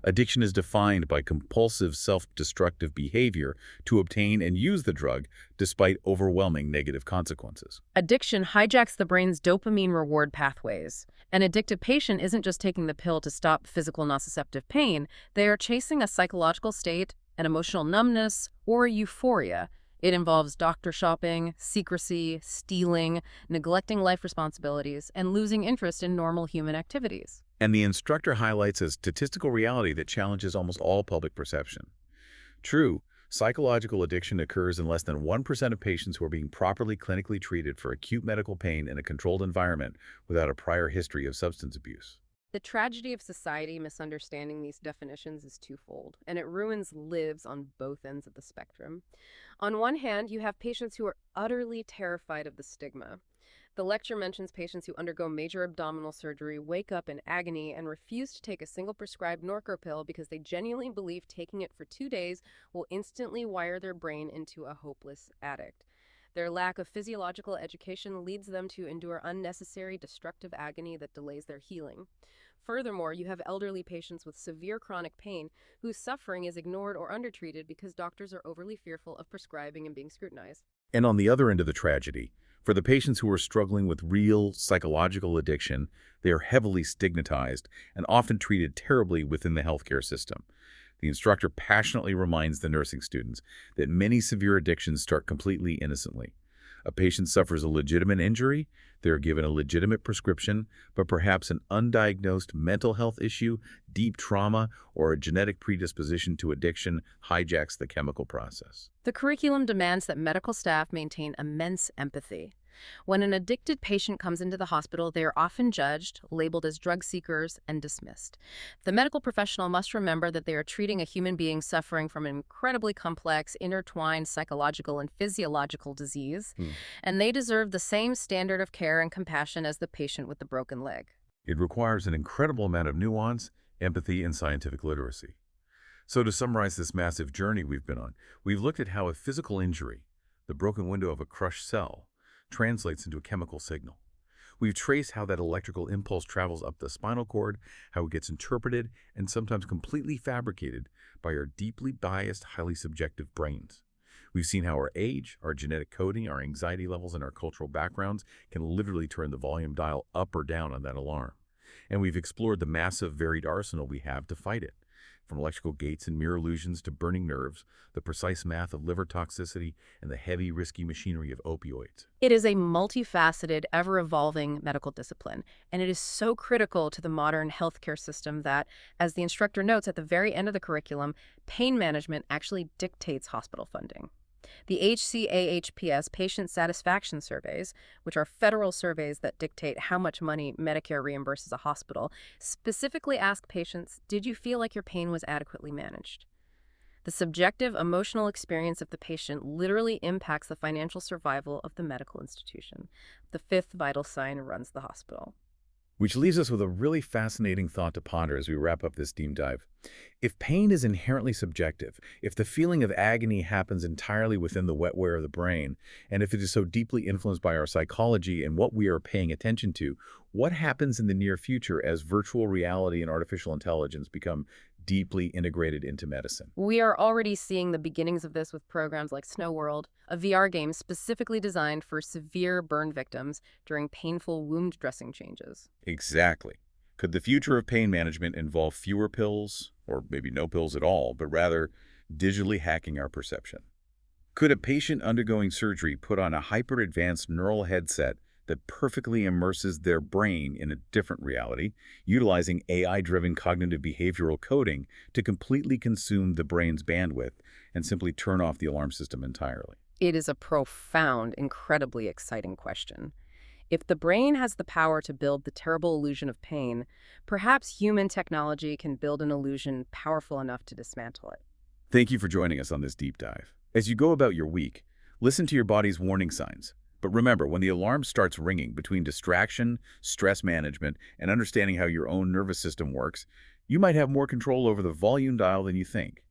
Addiction is defined by compulsive self-destructive behavior to obtain and use the drug despite overwhelming negative consequences. Addiction hijacks the brain's dopamine reward pathways. An addicted patient isn't just taking the pill to stop physical nociceptive pain, they are chasing a psychological state, an emotional numbness, or euphoria. It involves doctor shopping, secrecy, stealing, neglecting life responsibilities, and losing interest in normal human activities. And the instructor highlights a statistical reality that challenges almost all public perception. True, psychological addiction occurs in less than 1% of patients who are being properly clinically treated for acute medical pain in a controlled environment without a prior history of substance abuse. The tragedy of society misunderstanding these definitions is twofold, and it ruins lives on both ends of the spectrum. On one hand, you have patients who are utterly terrified of the stigma. The lecture mentions patients who undergo major abdominal surgery, wake up in agony, and refuse to take a single prescribed Norco pill because they genuinely believe taking it for 2 days will instantly wire their brain into a hopeless addict. Their lack of physiological education leads them to endure unnecessary destructive agony that delays their healing. Furthermore, you have elderly patients with severe chronic pain whose suffering is ignored or undertreated because doctors are overly fearful of prescribing and being scrutinized. And on the other end of the tragedy, for the patients who are struggling with real psychological addiction, they are heavily stigmatized and often treated terribly within the healthcare system. The instructor passionately reminds the nursing students that many severe addictions start completely innocently. A patient suffers a legitimate injury, they are given a legitimate prescription, but perhaps an undiagnosed mental health issue, deep trauma, or a genetic predisposition to addiction hijacks the chemical process. The curriculum demands that medical staff maintain immense empathy. When an addicted patient comes into the hospital, they are often judged, labeled as drug seekers, and dismissed. The medical professional must remember that they are treating a human being suffering from an incredibly complex, intertwined psychological and physiological disease, and they deserve the same standard of care and compassion as the patient with the broken leg. It requires an incredible amount of nuance, empathy, and scientific literacy. So to summarize this massive journey we've been on, we've looked at how a physical injury, the broken window of a crushed cell, translates into a chemical signal. We've traced how that electrical impulse travels up the spinal cord, how it gets interpreted and sometimes completely fabricated by our deeply biased, highly subjective brains. We've seen how our age, our genetic coding, our anxiety levels, and our cultural backgrounds can literally turn the volume dial up or down on that alarm. And we've explored the massive, varied arsenal we have to fight it. From electrical gates and mirror illusions to burning nerves, the precise math of liver toxicity, and the heavy, risky machinery of opioids. It is a multifaceted, ever-evolving medical discipline, and it is so critical to the modern healthcare system that, as the instructor notes at the very end of the curriculum, pain management actually dictates hospital funding. The HCAHPS patient satisfaction surveys, which are federal surveys that dictate how much money Medicare reimburses a hospital, specifically ask patients, did you feel like your pain was adequately managed? The subjective emotional experience of the patient literally impacts the financial survival of the medical institution. The fifth vital sign runs the hospital. Which leaves us with a really fascinating thought to ponder as we wrap up this deep dive. If pain is inherently subjective, if the feeling of agony happens entirely within the wetware of the brain, and if it is so deeply influenced by our psychology and what we are paying attention to, what happens in the near future as virtual reality and artificial intelligence become deeply integrated into medicine? We are already seeing the beginnings of this with programs like Snow World, a VR game specifically designed for severe burn victims during painful wound dressing changes. Exactly. Could the future of pain management involve fewer pills, or maybe no pills at all, but rather digitally hacking our perception? Could a patient undergoing surgery put on a hyper-advanced neural headset that perfectly immerses their brain in a different reality, utilizing AI-driven cognitive behavioral coding to completely consume the brain's bandwidth and simply turn off the alarm system entirely? It is a profound, incredibly exciting question. If the brain has the power to build the terrible illusion of pain, perhaps human technology can build an illusion powerful enough to dismantle it. Thank you for joining us on this deep dive. As you go about your week, listen to your body's warning signs. But remember, when the alarm starts ringing between distraction, stress management, and understanding how your own nervous system works, you might have more control over the volume dial than you think.